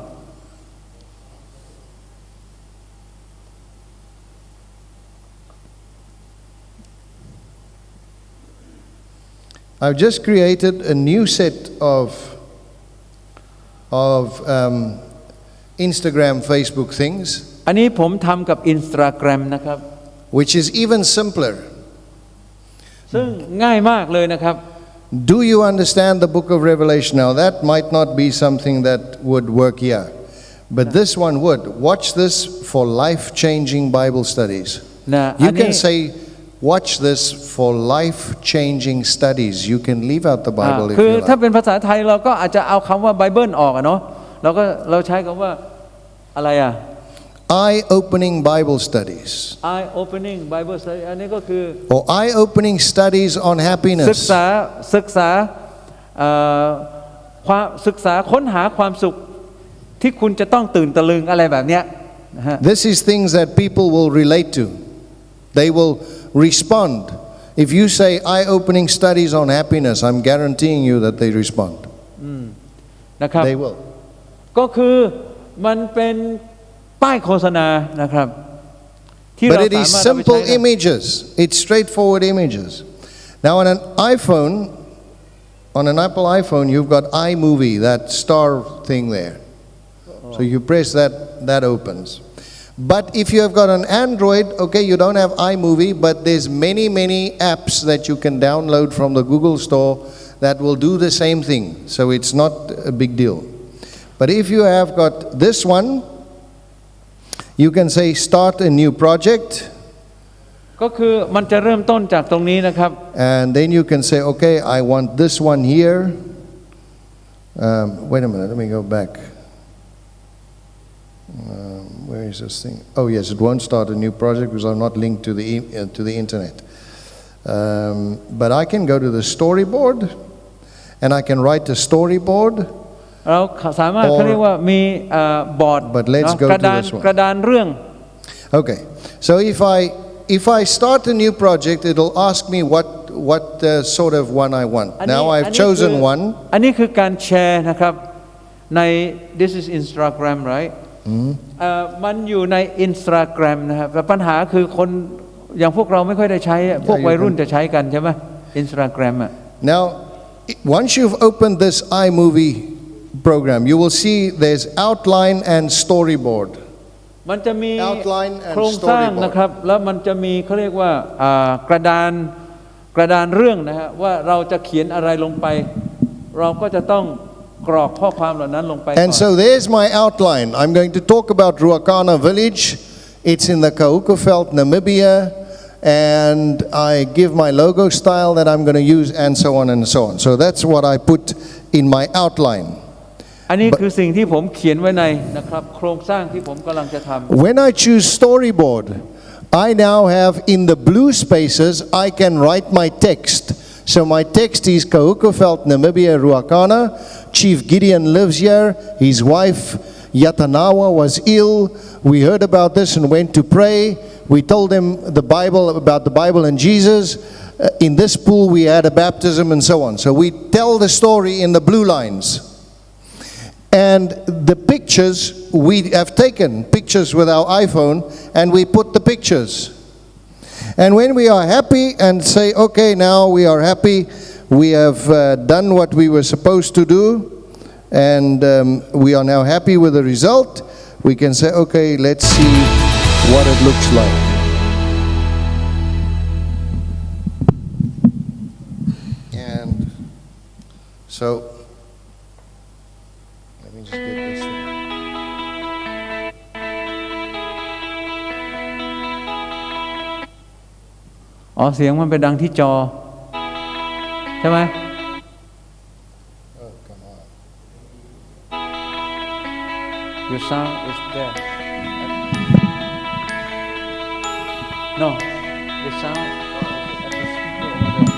I've just created a new set of Instagram, Facebook things, อันนี้ผมทำกับ Instagram นะครับ which is even simpler. ซึ่งง่ายมากเลยนะครับ Do you understand the book of Revelation? Now that might not be something that would work here, but this one would. Watch this for life-changing Bible studies. นะ You can say, watch this for life-changing studies. You can leave out the Bible if คือ you ถ้า like. เป็นภาษาไทยเราก็อาจจะเอาคำว่าไบเบิลออกเนาะเราใช้คำว่าอะไรEye-opening Bible studies. Eye opening Bible study อันนี้ก็คือ Or eye-opening studies on ศึก happiness. ษาความศึกษาค้นหาความสุขที่คุณจะต้องตื่นตะลึงอะไรแบบเนี้ยนะฮะ This is things that people will relate to. They will respond. If you say eye-opening studies on happiness, I'm guaranteeing you that they respond. นะครับ They will. ก็คือมันเป็นป้ายโฆษณานะครับที่ But เรา it สา is มารถเอาไป simple ใช้ได้ images. It's straightforward images. Now on an iPhone, On an Apple iPhone, you've got iMovie, that star thing there. So you press that, that opens. But if you have got an Android, okay, you don't have iMovie, but there's many apps that you can download from the Google Store that will do the same thing. So it's not a big deal. But if you have got this one, you can say start a new project. ก็คือมันจะเริ่มต้นจากตรงนี้นะครับ And then you can say, okay, I want this one here. Wait a minute, let me go back. Where is this thing? Oh yes, it won't start a new project because I'm not linked to the internet. But I can go to the storyboard, and I can write a storyboard. เราสามารถเขาเรียกว่ามีบอร์ด But let's go to this one. กระดานเรื่อง Okay, so if I start a new project, it'll ask me what sort of one I want. Now I've chosen one. อันนี้คือการแชร์นะครับใน this is Instagram right มันอยู่ใน Instagram นะครับแต่ปัญหาคือคนอย่างพวกเราไม่ค่อยได้ใช้พวกวัยรุ่นจะใช้กันใช่ไหม Instagram อ่ะ Now once you've opened this iMovie program, you will see there's outline and storyboard. มันจะมี Outline and โครงสร้างนะครับแล้วมันจะมีเขาเรียกว่ากระดานเรื่องนะฮะว่าเราจะเขียนอะไรลงไปเราก็จะต้องกรอกข้อความเหล่านั้นลงไป And so there's my outline. I'm going to talk about Ruakana village. It's in the Kahukaveld, Namibia, and I give my logo style that I'm going to use, and so on and so on. So that's what I put in my outline. อันนี้คือสิ่งที่ผมเขียนไว้ในนะครับโครงสร้างที่ผมกำลังจะทำ When I choose storyboard, I now have in the blue spaces, I can write my text. So my text is Kahukaveld, Namibia, Ruakana. Chief Gideon lives here. His wife Yatanawa was ill. We heard about this and went to pray. We told him about the Bible and Jesus. In this pool we had a baptism and so on. So we tell the story in the blue lines. And the pictures, we have taken pictures with our iPhone and we put the pictures. And when we are happy and say, okay, now we are happy, we have done what we were supposed to do, and we are now happy with the result, we can say, okay, let's see what it looks like. And so, let me just get this thing.อ๋อเสียงมันไปดังที่จอใช่ไหม Oh, come on. Your sound is there No the sound at the speaker over there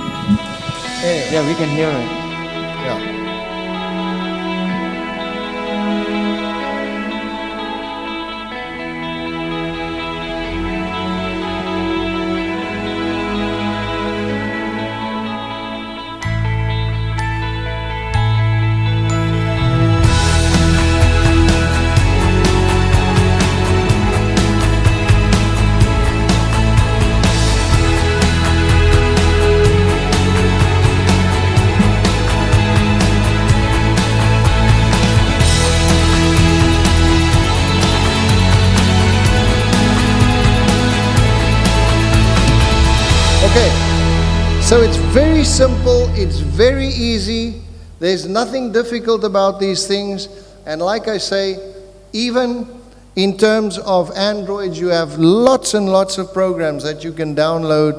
Anyway, Yeah we can hear it yeah. Okay, so it's very simple, it's very easy, there's nothing difficult about these things, and like I say, even in terms of Android, you have lots and lots of programs that you can download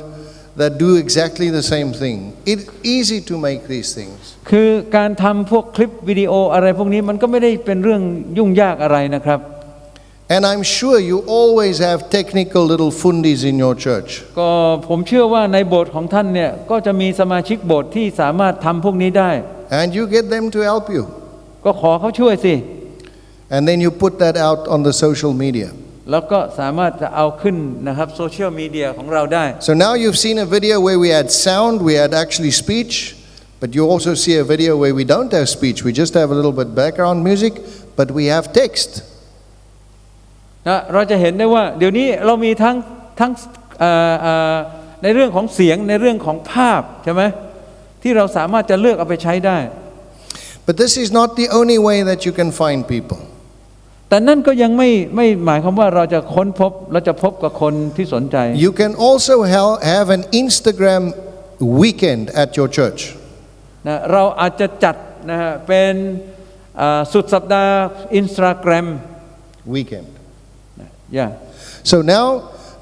that do exactly the same thing. It's easy to make these things. คือการทำพวกคลิปวิดีโออะไรพวกนี้มันก็ไม่ได้เป็นเรื่องยุ่งยากอะไรนะครับ And I'm sure you always have technical little fundis in your church. ก็ผมเชื่อว่าในโบสถ์ของท่านเนี่ยก็จะมีสมาชิกโบสถ์ที่สามารถทำพวกนี้ได้ And you get them to help you. ก็ขอเขาช่วยสิ And then you put that out on the social media. แล้วก็สามารถจะเอาขึ้นนะครับโซเชียลมีเดียของเราได้ So now you've seen a video where we had sound, we had actually speech, but you also see a video where we don't have speech, we just have a little bit background music, but we have text. นะเราจะเห็นได้ว่าเดี๋ยวนี้เรามีทั้งในเรื่องของเสียงในเรื่องของภาพใช่ไหม ที่เราสามารถจะเลือกเอาไปใช้ได้ But this is not the only way that you can find people. แต่นั่นก็ยังไม่หมายความว่าเราจะค้นพบเราจะพบกับคนที่สนใจ You can also have an Instagram weekend at your church. นะเราอาจจะจัดนะฮะเป็นสุดสัปดาห์ Instagram Weekend. yeah So now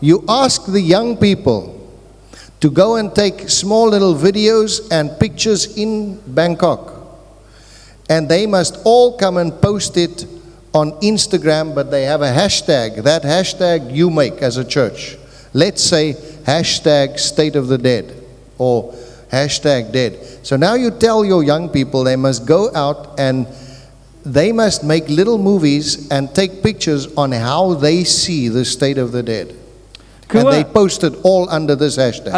you ask the young people to go and take small little videos and pictures in Bangkok. And they must all come and post it on Instagram, but they have a hashtag. That hashtag you make as a church. Let's say hashtag state of the dead or hashtag dead. So now you tell your young people they must go out and they must make little movies and take pictures on how they see the state of the dead. And they post it all under this hashtag.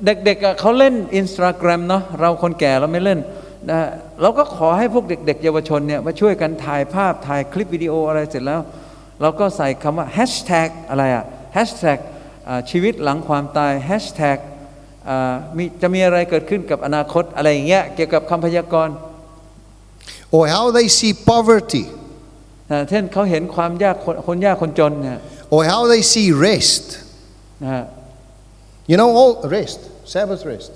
เด็กๆเขาเล่น Instagram เนาะเราคนแก่เราไม่เล่นนะเราก็ขอให้พวกเด็กๆเยาวชนเนี่ยมาช่วยกันถ่ายภาพถ่ายคลิปวิดีโออะไรเสร็จแล้วเราก็ใส่คำว่า hashtag อะไรอะ hashtag ชีวิตหลังความตาย hashtag จะมีอะไรเกิดขึ้นกับอนาคตอะไรอย่างเงี้ยเกี่ยวกับคำพยากรณ์ Or how they see poverty. เช่นเขาเห็นความยากคนยากคนจนเนี่ย Or how they see rest. นะฮะ You know, all rest, Sabbath rest.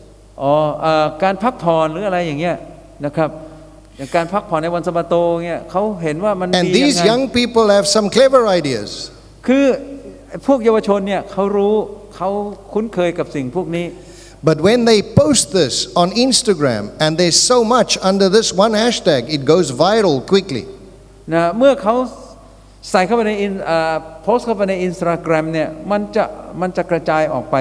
การพักผ่อนหรืออะไรอย่างเงี้ยนะครับอย่างการพักผ่อนในวันสะบาโตเงี้ยเขาเห็นว่ามันดี And ยัง these ไง young people have some clever ideas. คือพวกเยาวชนเนี่ยเขารู้เขาคุ้นเคยกับสิ่งพวกนี้ But when they post this on Instagram and there's so much under this one hashtag, it goes viral quickly. นะเมื่อเขาใส่เข้าไปในโพสต์เข้าไปใน Instagram เนี่ยมันจะกระจายออกไป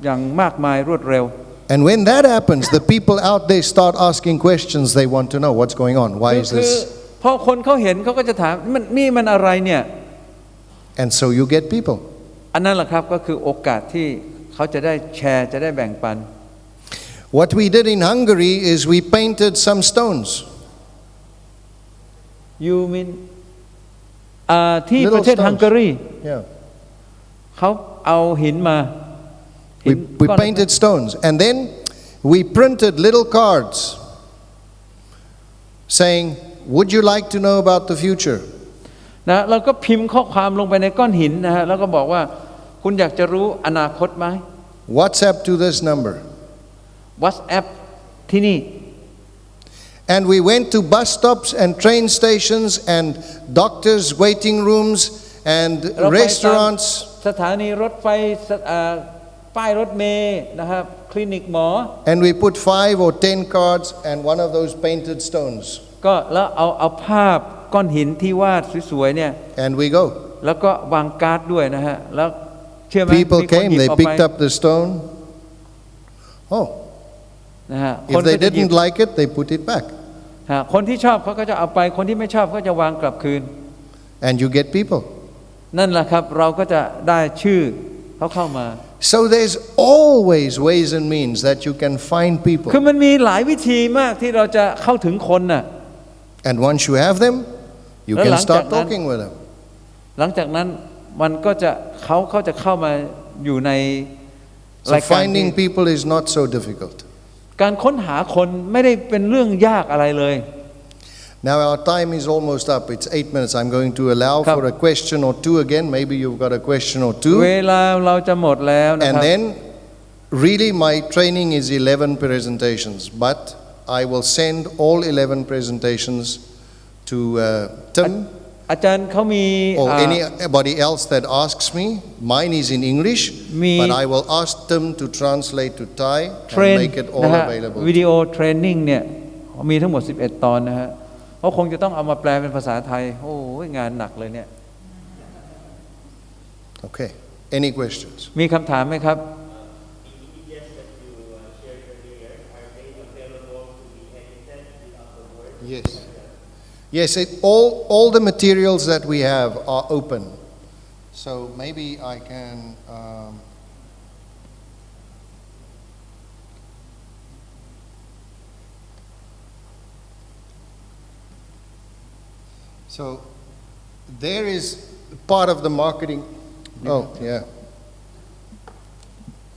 อย่างมากมายรวดเร็ว And when that happens, the people out there start asking questions. They want to know what's going on. Why is คือ this? พอคนเขาเห็นเขาก็จะถามมันอะไรเนี่ย And so you get people. อันนั้นแหละครับก็คือโอกาสที่เขาจะได้แชร์จะได้แบ่งปัน What we did in Hungary is we painted some stones. You mean ที่ประเทศฮังการี Yeah. เขาเอาหินมา We painted stones. And then we printed little cards saying, would you like to know about the future? นะเราก็พิมพ์ข้อความลงไปในก้อนหินนะฮะแล้วก็บอกว่าคุณอยากจะรู้อนาคตไหม WhatsApp to this number. WhatsApp ที่นี่ And we went to bus stops and train stations and doctors' waiting rooms and เราไปตาม restaurants. สถานีรถไฟป้ายรถเมล์นะครับคลินิกหมอ And we put 5 or 10 cards and one of those painted stones. ก็แล้วเอาภาพก้อนหินที่วาดสวยๆเนี่ย And we go. แล้วก็วางการ์ดด้วยนะฮะแล้วเชื่อไหม People มีคน came, หยิบ they เอาไป picked up the stone. Oh, นะฮะ if they didn't like it, they put it back. คนที่ชอบเขาก็จะเอาไปคนที่ไม่ชอบก็จะวางกลับคืน And you get people. นั่นแหละครับเราก็จะได้ชื่อเขาเข้ามา So there's always ways and means that you can find people. คือมันมีหลายวิธีมากที่เราจะเข้าถึงคนน่ะ And once you have them, you can start talking with them. หลังจากนั้นมันก็จะเขาจะเข้ามาอยู่ใน So finding people is not so difficult. การค้นหาคนไม่ได้เป็นเรื่องยากอะไรเลย Now our time is almost up. It's 8 minutes. I'm going to allow for a question or two again. Maybe you've got a question or เว two. ลาเราจะหมดแล้วนะค And รับ then, really my training is 11 presentations. But I will send all 11 presentations to Tim อาจารย์เขามี or anybody else that asks me. Mine is in English, but I will ask Tim to translate to Thai เทร and น make it นะ all ฮะ available. วิดีโอเทรนนิ่งเนี่ยมีทั้งหมด11 ตอนนะฮะเขาคงจะต้องเอามาแปลเป็นภาษาไทยโอ้ยงานหนักเลยเนี่ย Okay. Any questions? มีคำถามไหมครับ Yes. Yes, all the materials that we have are open. So maybe I can so there is part of the marketing. Oh, yeah.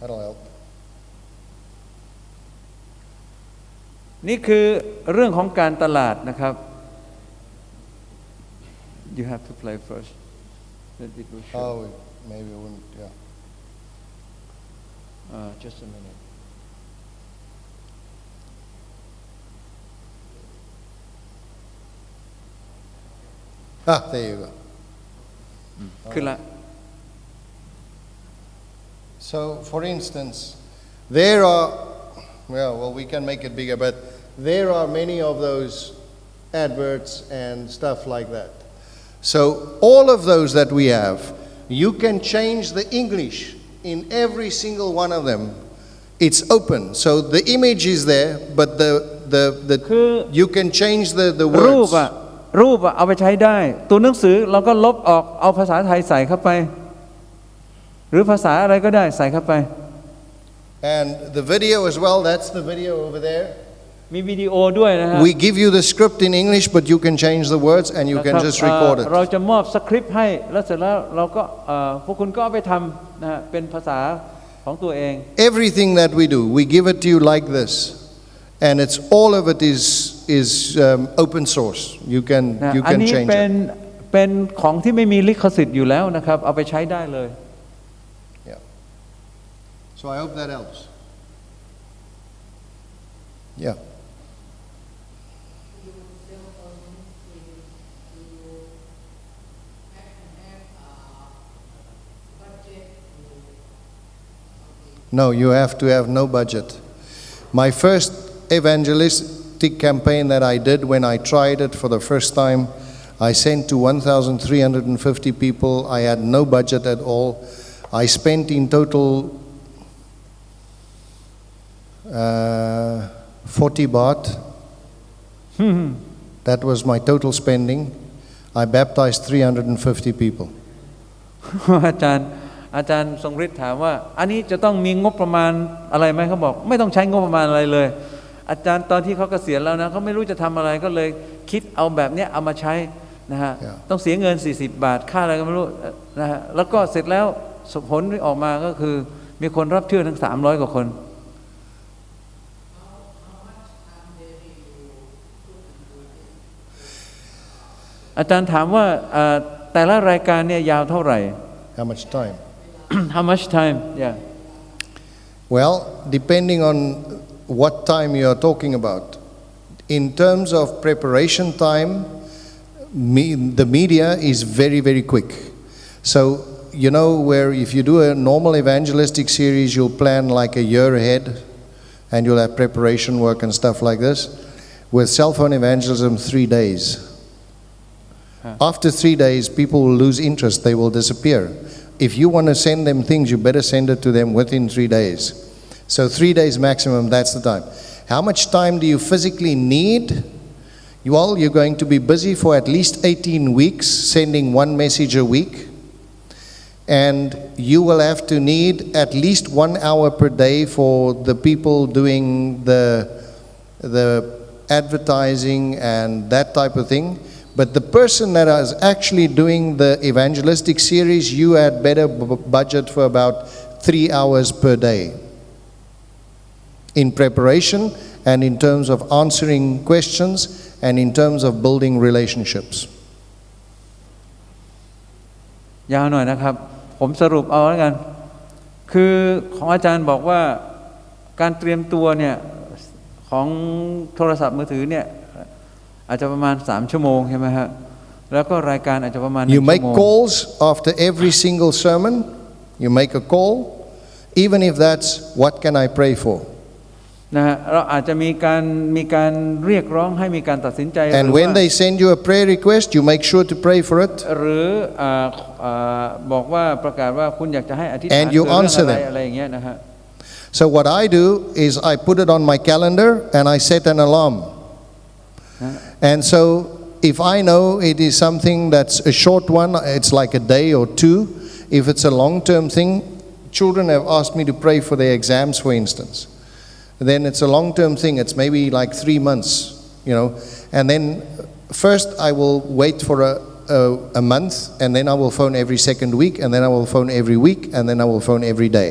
That'll help. นี่คือเรื่องของการตลาดนะครับ You have to play first then it will show Oh, maybe it wouldn't, yeah. just a minute Ah, there you go. ขึ้นละ So, for instance, there are, well, we can make it bigger, but there are many of those adverts and stuff like that. So, all of those that we have, you can change the English in every single one of them. It's open. So, the image is there, but you can change the รูป words. อะเอาไปใช้ได้ ตัวหนังสือเราก็ลบออกเอาภาษาไทยใส่เข้าไป หรือภาษาอะไรก็ได้ใส่เข้าไป And the video as well, that's the video over there. มีวิดีโอด้วยนะฮะ We give you the script in English, but you can change the words and you can นะครับ just record it. เราจะมอบสคริปต์ให้แล้วเสร็จแล้วเราก็พวกคุณก็เอาไปทำนะฮะเป็นภาษาของตัวเอง Everything that we do, we give it to you like this, and it's all of it is open source. You อัน can นี้ change เป็นของที่ไม่มีลิขสิทธิ์อยู่แล้วนะครับเอาไปใช้ได้เลย it. Yeah. So I hope that helps. Yeah. No, you have to have no budget. My first evangelistic campaign that I did when I tried it for the first time, I sent to 1,350 people. I had no budget at all. I spent in total 40 baht. That was my total spending. I baptized 350 people. อาจารย์ทรงฤทธิ์ถามว่าอันนี้จะต้องมีงบประมาณอะไรไหมเขาบอกไม่ต้องใช้งบประมาณอะไรเลย อาจารย์ตอนที่เขาเกษียณแล้วนะเขาไม่รู้จะทำอะไรก็เลยคิดเอาแบบนี้เอามาใช้นะฮะต้องเสียเงิน40 บาทค่าอะไรก็ไม่รู้นะฮะแล้วก็เสร็จแล้วผลที่ออกมาก็คือมีคนรับเชื่อทั้ง300 กว่าคน อาจารย์ถามว่าแต่ละรายการเนี่ยยาวเท่าไหร่ How much time? How much time yeah Well, depending on what time you are talking about. In terms of preparation time, the media is very, very quick. So, you know, where if you do a normal evangelistic series, you'll plan like a year ahead and you'll have preparation work and stuff like this. With cell phone evangelism, 3 days. After 3 days, people will lose interest. They will disappear. If you want to send them things, you better send it to them within 3 days. So 3 days maximum, that's the time. How much time do you physically need? You're going to be busy for at least 18 weeks, sending one message a week. And you will have to need at least 1 hour per day for the people doing the advertising and that type of thing. But the person that is actually doing the evangelistic series, you had better budget for about 3 hours per day in preparation and in terms of answering questions and in terms of building relationships. ยาวหน่อยนะครับผมสรุปเอาแล้วกันคือของอาจารย์บอกว่าการเตรียมตัวเนี่ยของโทรศัพท์มือถือเนี่ยอาจจะประมาณ3 ชั่วโมงใช่ไหมฮะแล้วก็รายการอาจจะประมาณ1 ชั่วโมง You make calls after every single sermon. You make a call, even if that's what can I pray for. นะฮะเราอาจจะมีการเรียกร้องให้มีการตัดสินใจ And when they send you a prayer request, you make sure to pray for it. หรือบอกว่าประกาศว่าคุณอยากจะให้อธิษฐาน And you เรื่อง answer อะไร them. อะไรอย่างเงี้ยนะฮะ So what I do is I put it on my calendar and I set an alarm. And so if I know it is something that's a short one, it's like a day or 2. If it's a long-term thing, children have asked me to pray for their exams, for instance. Then it's a long-term thing. It's maybe like 3 months, you know. And then first I will wait for a month, and then I will phone every second week, and then I will phone every week, and then I will phone every day.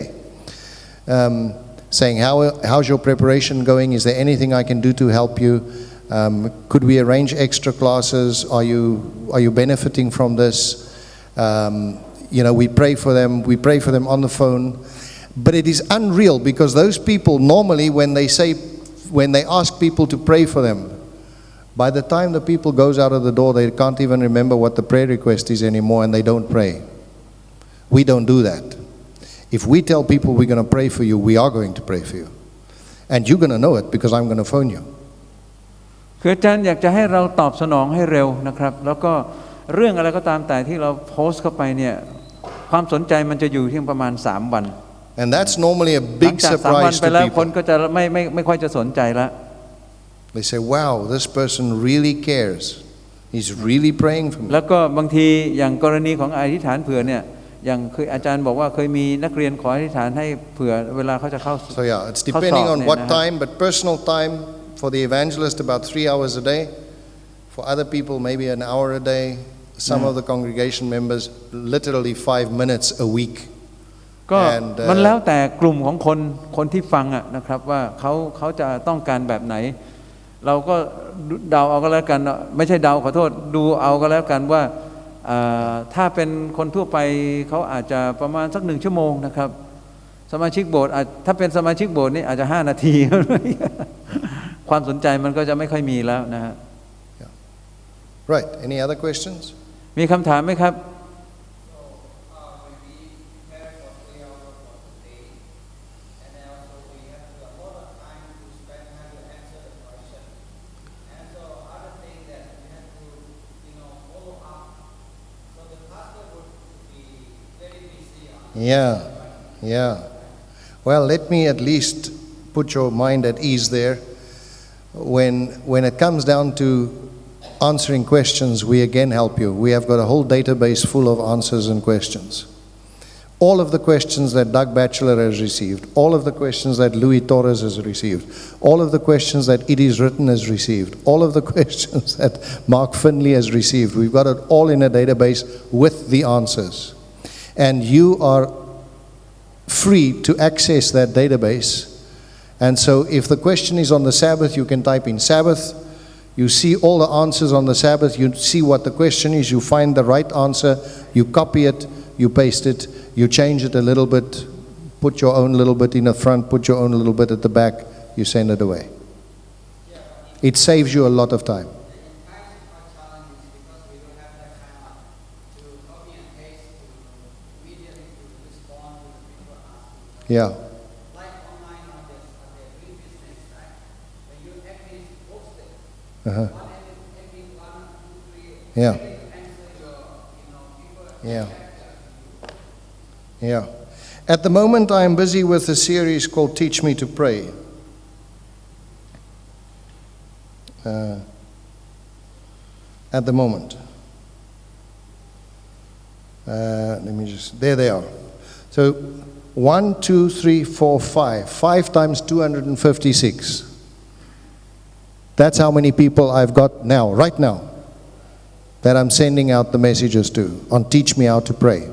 saying, how's your preparation going? Is there anything I can do to help you? Could we arrange extra classes? Are you benefiting from this? We pray for them. We pray for them on the phone. But it is unreal because those people normally when they ask people to pray for them, by the time the people goes out of the door, they can't even remember what the prayer request is anymore and they don't pray. We don't do that. If we tell people we're going to pray for you, we are going to pray for you. And you're going to know it because I'm going to phone you. คืออาจารย์อยากจะให้เราตอบสนองให้เร็วนะครับแล้วก็เรื่องอะไรก็ตามแต่ที่เราโพสต์เข้าไปเนี่ยความสนใจมันจะอยู่ที่ประมาณ3 วัน And that's normally a หลัง big จาก3 วัน surprise ไปแล้ว to คน people. ก็จะไม่ค่อยจะสนใจแล้ว They say, wow, this person really cares. He's really praying for me. แล้วก็บางทีอย่างกรณีของอธิษฐานเผื่อเนี่ยอย่างเคยอาจารย์บอกว่าเคยมีนักเรียนขออธิษฐานให้เผื่อเวลาเขาจะเข้า So yeah, it's depending on what time, but personal time for the evangelist about 3 hours a day. For other people, maybe an hour a day. Some of the congregation members, literally 5 minutes a week. ก็มันแล้วแต่กลุ่มของคนที่ฟังอะนะครับว่าเขาจะต้องการแบบไหนเราก็เดาเอาก็แล้วกันไม่ใช่เดาขอโทษดูเอาก็แล้วกันว่าถ้าเป็นคนทั่วไปเขาอาจจะประมาณสัก1 ชั่วโมงนะครับสมาชิกโบสถ์ถ้าเป็นสมาชิกโบสถ์นี่อาจจะ5 นาที ความสนใจมันก็จะไม่ค่อยมีแล้วนะฮะ Right. Any other questions? มีคำถามไหมครับYeah. Well, let me at least put your mind at ease there. When it comes down to answering questions, we again help you. We have got a whole database full of answers and questions. All of the questions that Doug Batchelor has received, all of the questions that Louis Torres has received, all of the questions that It Is Written has received, all of the questions that Mark Finley has received, we've got it all in a database with the answers. And you are free to access that database. And so if the question is on the Sabbath, you can type in Sabbath. You see all the answers on the Sabbath. You see what the question is. You find the right answer. You copy it. You paste it. You change it a little bit. Put your own little bit in the front. Put your own little bit at the back. You send it away. It saves you a lot of time. Yeah. Yeah. At the moment, I am busy with a series called Teach Me to Pray. At the moment. Let me just, there they are. So 1, 2, 3, 4, 5. 5 times 256. That's how many people I've got now, right now, that I'm sending out the messages to on Teach Me How to Pray.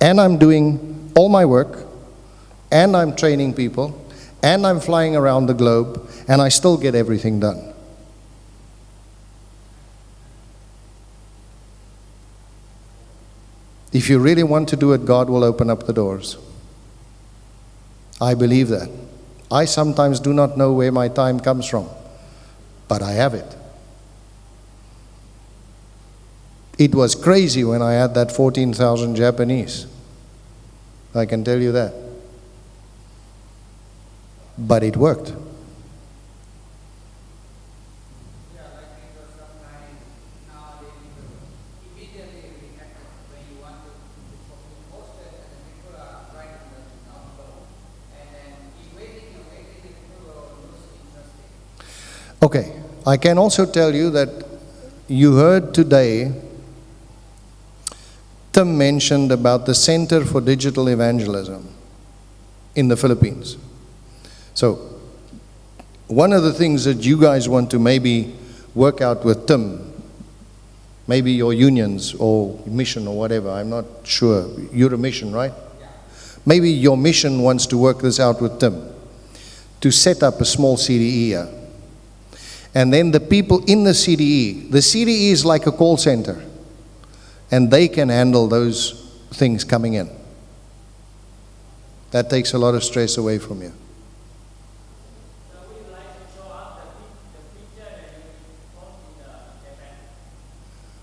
And I'm doing all my work, and I'm training people, and I'm flying around the globe, and I still get everything done. If you really want to do it, God will open up the doors. I believe that. I sometimes do not know where my time comes from, but I have it. It was crazy when I had that 14,000 Japanese. I can tell you that. But it worked. Okay, I can also tell you that you heard today Tim mentioned about the Center for Digital Evangelism in the Philippines. So, one of the things that you guys want to maybe work out with Tim, maybe your unions or mission or whatever, I'm not sure. You're a mission, right? Maybe your mission wants to work this out with Tim, to set up a small CDE here. And then the people in the CDE is like a call center, and they can handle those things coming in. That takes a lot of stress away from you.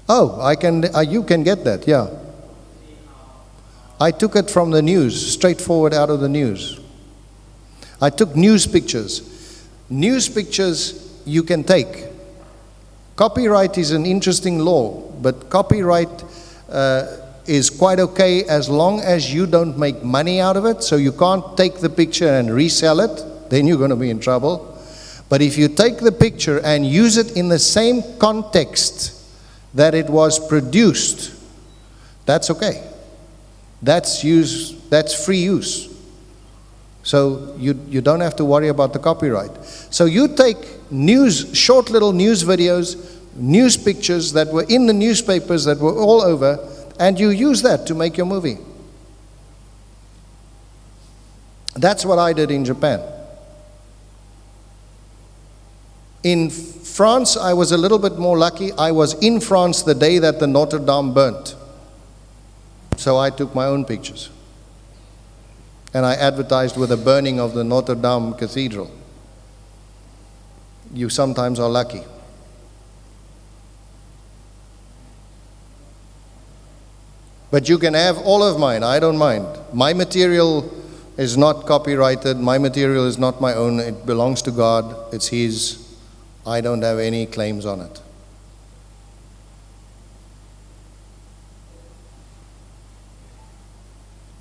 Oh, you can get that, yeah. I took it from the news, straightforward out of the news. I took news pictures. News pictures you can take. Copyright is an interesting law, but copyright is quite okay as long as you don't make money out of it. So you can't take the picture and resell it, then you're going to be in trouble. But if you take the picture and use it in the same context that it was produced, that's okay. That's free use. So you don't have to worry about the copyright. So you take short little news videos, news pictures that were in the newspapers that were all over, and you use that to make your movie. That's what I did in Japan. In France, I was a little bit more lucky. I was in France the day that the Notre Dame burnt. So I took my own pictures. And I advertised with the burning of the Notre Dame Cathedral. You sometimes are lucky. But you can have all of mine. I don't mind. My material is not copyrighted. My material is not my own. It belongs to God. It's His. I don't have any claims on it.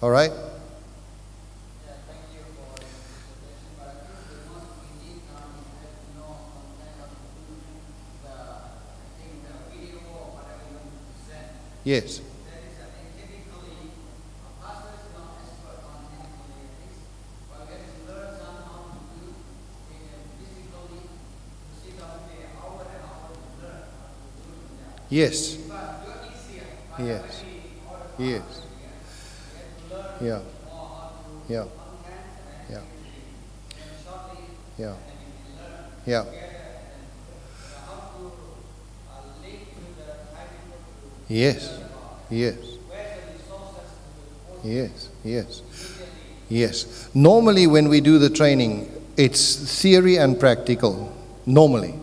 All right? Yes. Yes. Yes. Yes. Yeah. Yeah. Yeah. Yeah. Yeah. Yes. Yes. Yes. Yes. Yes. Normally when we do the training, it's theory and practical. Normally.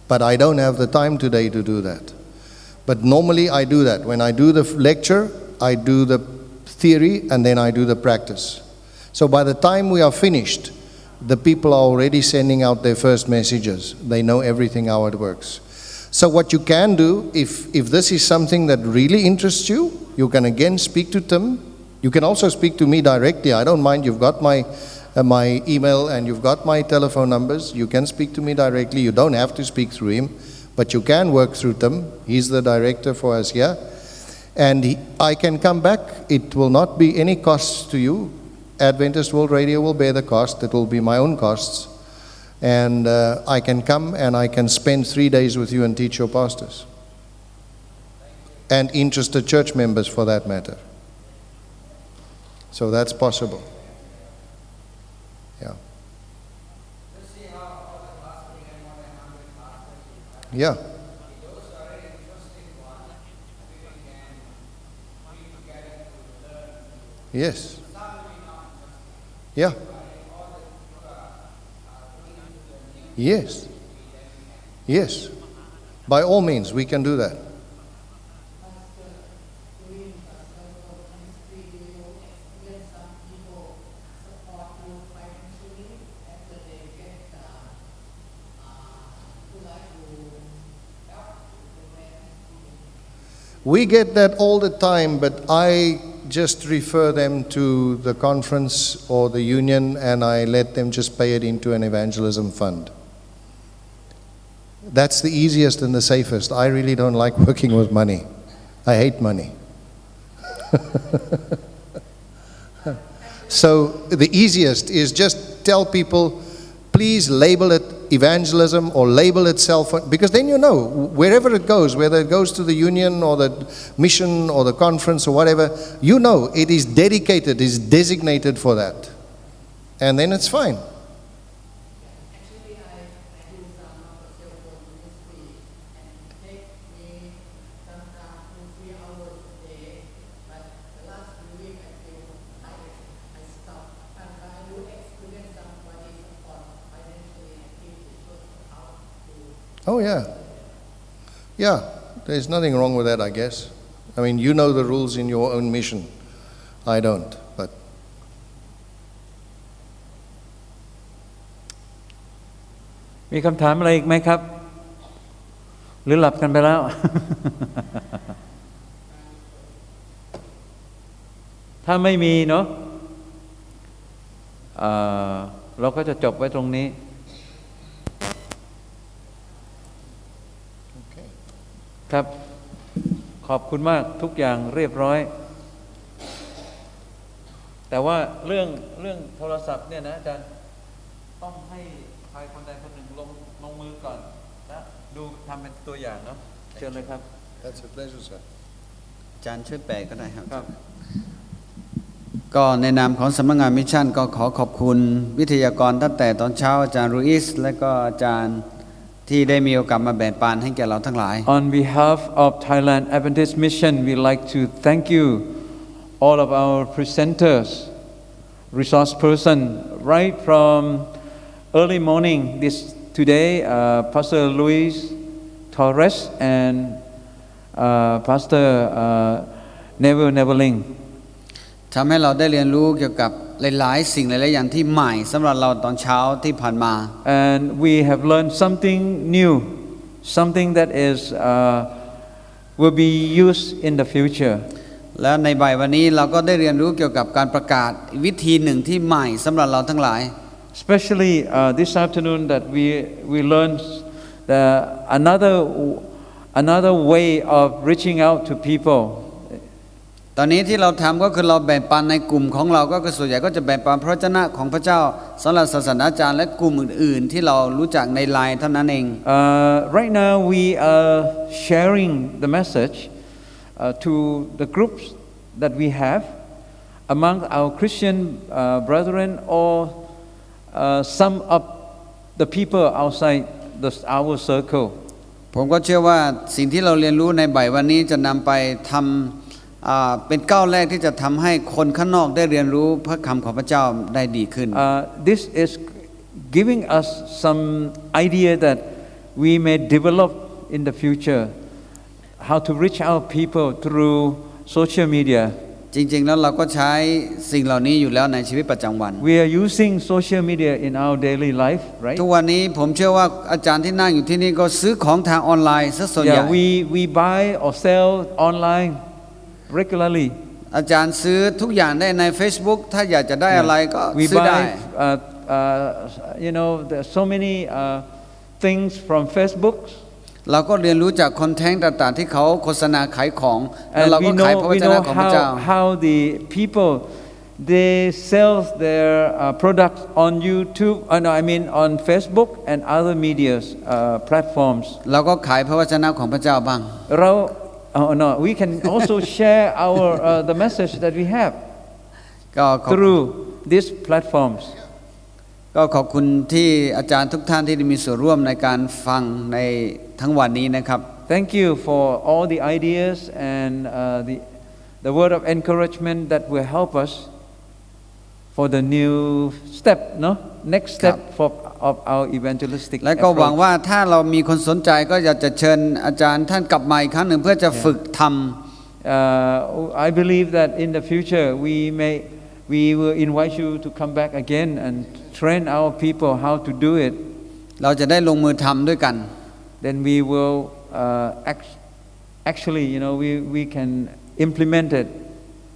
But I don't have the time today to do that. But normally I do that. When I do the lecture, I do the theory and then I do the practice. So by the time we are finished, the people are already sending out their first messages. They know everything how it works. So what you can do, if this is something that really interests you, you can again speak to Tim. You can also speak to me directly. I don't mind. You've got my email and you've got my telephone numbers. You can speak to me directly. You don't have to speak through him, but you can work through Tim. He's the director for us here. And I can come back. It will not be any cost to you. Adventist World Radio will bear the cost. It will be my own costs. And I can come and I can spend 3 days with you and teach your pastors. And interested church members for that matter. So that's possible. Yeah. Yeah. Yes. Yeah. Yes. Yes. By all means, we can do that. We get that all the time, but I just refer them to the conference or the union and I let them just pay it into an evangelism fund. That's the easiest and the safest. I really don't like working with money. I hate money. So the easiest is just tell people, please label it evangelism or label itself, because then you know, wherever it goes, whether it goes to the union or the mission or the conference or whatever, you know it is dedicated, is designated for that. And then it's fine. Actually, I do some of the cell phone ministry, and it takes me sometimes 2-3 hours a day. But the last 2 weeks, I stopped. And I do experience somebody support financially and give it out to. Oh yeah. Yeah, there's nothing wrong with that, I guess. I mean, you know the rules in your own mission. I don't, butมีคำถามอะไรอีกไหมครับ หรือหลับกันไปแล้ว ถ้าไม่มีเนาะเราก็จะจบไว้ตรงนี้ ครับ ขอบคุณมากทุกอย่างเรียบร้อย แต่ว่าเรื่องโทรศัพท์เนี่ยนะอาจารย์ต้องให้ใครคนใดคนหนึ่งลงมือก่อนนะดูทำเป็นตัวอย่างเนาะเชิญเลยครับ that's a pleasure, sir. อาจารย์ช่วยแปลก็ได้ครับ ก็ในนามของสำนักงานมิชชั่นก็ขอขอบคุณวิทยากรตั้งแต่ตอนเช้าอาจารย์รูอิสและก็อาจารย์ที่ได้มีโอกาสมาแบ่งปันให้แก่เราทั้งหลาย On behalf of Thailand Adventist Mission we like to thank you all of our presenters resource person right from early morning today Pastor Luis Torres and Pastor Nevelle Neveling ทำให้เราได้เรียนรู้เกี่ยวกับหลายๆสิ่งหลายๆอย่างที่ใหม่สำหรับเราตอนเช้าที่ผ่านมา and we have learned something new something that is will be used in the future แล้วในบ่ายวันนี้เราก็ได้เรียนรู้เกี่ยวกับการประกาศวิธีหนึ่งที่ใหม่สำหรับเราทั้งหลาย especially this afternoon that we learned another way of reaching out to peopleตอนนี้ที่เราทำก็คือเราแบ่งปันในกลุ่มของเราก็คือส่วนใหญ่ก็จะแบ่งปันพระวจนะของพระเจ้าสำหรับศาสนาจารย์และกลุ่มอื่นๆที่เรารู้จักในไลน์เท่านั้นเอง right now we are sharing the message to the groups that we have among our Christian brethren or some of the people outside our circle ผมก็เชื่อว่าสิ่งที่เราเรียนรู้ในบ่ายวันนี้จะนำไปทำเป็นก้าวแรกที่จะทำให้คนข้างนอกได้เรียนรู้พระคำของพระเจ้าได้ดีขึ้น This is giving us some idea that we may develop in the future how to reach out people through social media จริงๆแล้วเราก็ใช้สิ่งเหล่านี้อยู่แล้วในชีวิตประจำวัน We are using social media in our daily life, right? ทุกวันนี้ผมเชื่อว่าอาจารย์ที่นั่งอยู่ที่นี่ก็ซื้อของทางออนไลน์ซะส่วนใหญ่ we buy or sell online regularly อาจารย์ซื้อทุกอย่างได้ใน Facebook ถ้าอยากจะได้อะไรก็ซื้อได้ you know there are so many things from Facebook เราก็เรียนรู้จากคอนเทนต์ต่างๆที่เขาโฆษณาขายของแล้วเราก็ขายพระวจนะของพระเจ้า how the people they sell their products on YouTube I mean on Facebook and other media platforms เราก็ขายพระวจนะของพระเจ้าบ้าง no we can also share our the message that we have through these platforms ก็ขอบคุณที่อาจารย์ทุกท่านที่ได้มีส่วนร่วมในการฟังในทั้งวันนี้นะครับ Thank you for all the ideas and the word of encouragement that will help us for the new step next step of our evangelistic และก็หวังว่าถ้าเรามีคนสนใจก็อยากจะเชิญอาจารย์ท่านกลับมาอีกครั้งหนึ่งเพื่อจะฝึกทำ I believe that in the future we will invite you to come back again and train our people how to do it เราจะได้ลงมือทำด้วยกัน then we will actually we can implement it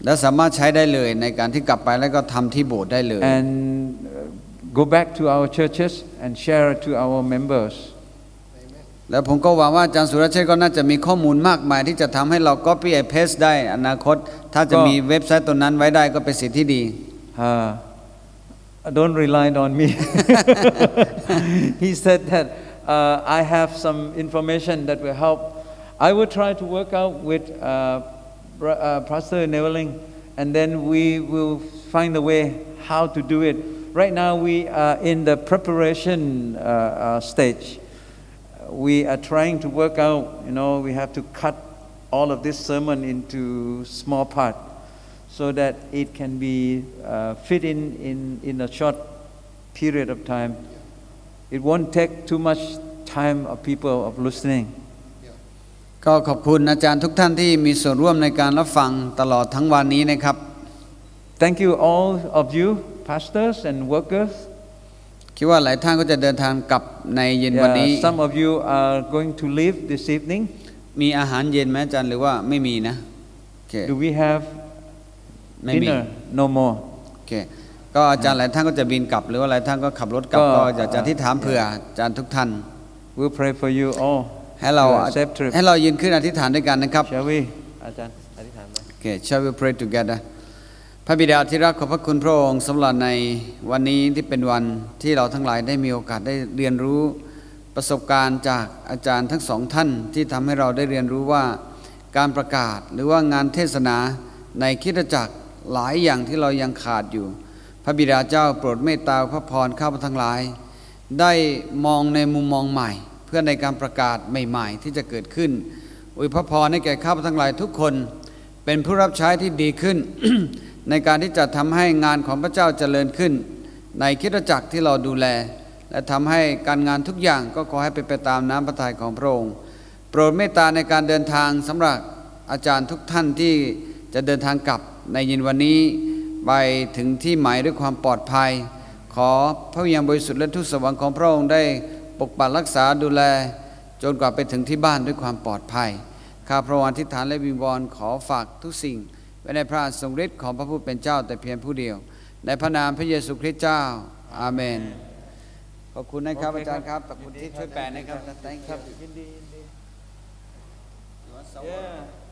และสามารถใช้ได้เลยในการที่กลับไปแล้วก็ทำที่โบสถ์ได้เลย and go back to our churches and share it to our members แล้วผมก็หวังว่าอาจารย์สุรเชษฐ์ก็น่าจะมีข้อมูลมากมายที่จะทำให้เรา copy and paste ได้อนาคตถ้าจะมีเว็บไซต์ตัวนั้นไว้ได้ก็เป็นสิ่งที่ดี Don't rely on me. He said that I have some information that will help. I will try to work out with Pastor Neveling, and then we will find a way how to do it. Right now we are in the preparation stage. We are trying to work out, we have to cut all of this sermon into small parts so that it can be fit in a short period of time. It won't take too much time of people of listening. ก็ขอบคุณอาจารย์ทุกท่านที่มีส่วนร่วมในการรับฟังตลอดทั้งวันนี้นะครับ Thank you all of you, pastors and workers. คิดว่าหลายท่านก็จะเดินทางกลับในเย็นวันนี้ Some of you are going to leave this evening. มีอาหารเย็นไหมอาจารย์หรือว่าไม่มีนะ Do we have ไม่มี dinner? No more. โอเคก็อาจารย์หลายท่านก็จะบินกลับหรือว่าหลายท่านก็ขับรถกลับก็อยากจะที่ถามเผื่ออาจารย์ทุกท่าน We'll pray for you all. ให้เรายืนขึ้นอธิษฐานด้วยกันนะครับ Shall we? อาจารย์อธิษฐานไหม Okay, shall we pray together? พระบิดาที่รักขอบพระคุณพระองค์สำหรับในวันนี้ที่เป็นวันที่เราทั้งหลายได้มีโอกาสได้เรียนรู้ประสบการณ์จากอาจารย์ทั้งสองท่านที่ทำให้เราได้เรียนรู้ว่าการประกาศหรือว่างานเทศนาในคริสตจักรหลายอย่างที่เรายังขาดอยู่พระบิดาเจ้าโปรดเมตตาพระพรข้าพเจ้าทั้งหลายได้มองในมุมมองใหม่เพื่อในการประกาศใหม่ๆที่จะเกิดขึ้นอวยพระพรให้แก่ข้าพเจ้าทั้งหลายทุกคนเป็นผู้รับใช้ที่ดีขึ้น ในการที่จะทำให้งานของพระเจ้าเจริญขึ้นในคริสตจักรที่เราดูแลและทำให้การงานทุกอย่างก็ขอให้เป็นไปตามน้ำพระทัยของพระองค์โปรดเมตตาในการเดินทางสำหรับอาจารย์ทุกท่านที่จะเดินทางกลับในเย็นวันนี้ไปถึงที่หมายด้วยความปลอดภัยขอพระวิญญาณบริสุทธิ์และทูตสวรรค์ของพระองค์ได้ปกปักรักษาดูแลจนกว่าไปถึงที่บ้านด้วยความปลอดภัยข้าพระองค์อธิษฐานและวิงวอนขอฝากทุกสิ่งไว้ในพระทรงฤทธิ์ของพระผู้เป็นเจ้าแต่เพียงผู้เดียวในพระนามพระเยซูคริสต์เจ้าอาเมนขอบคุณนะครับอาจารย์ครับขอบคุณที่ช่วยแปลนะครับ Thank you ยินดี Yeah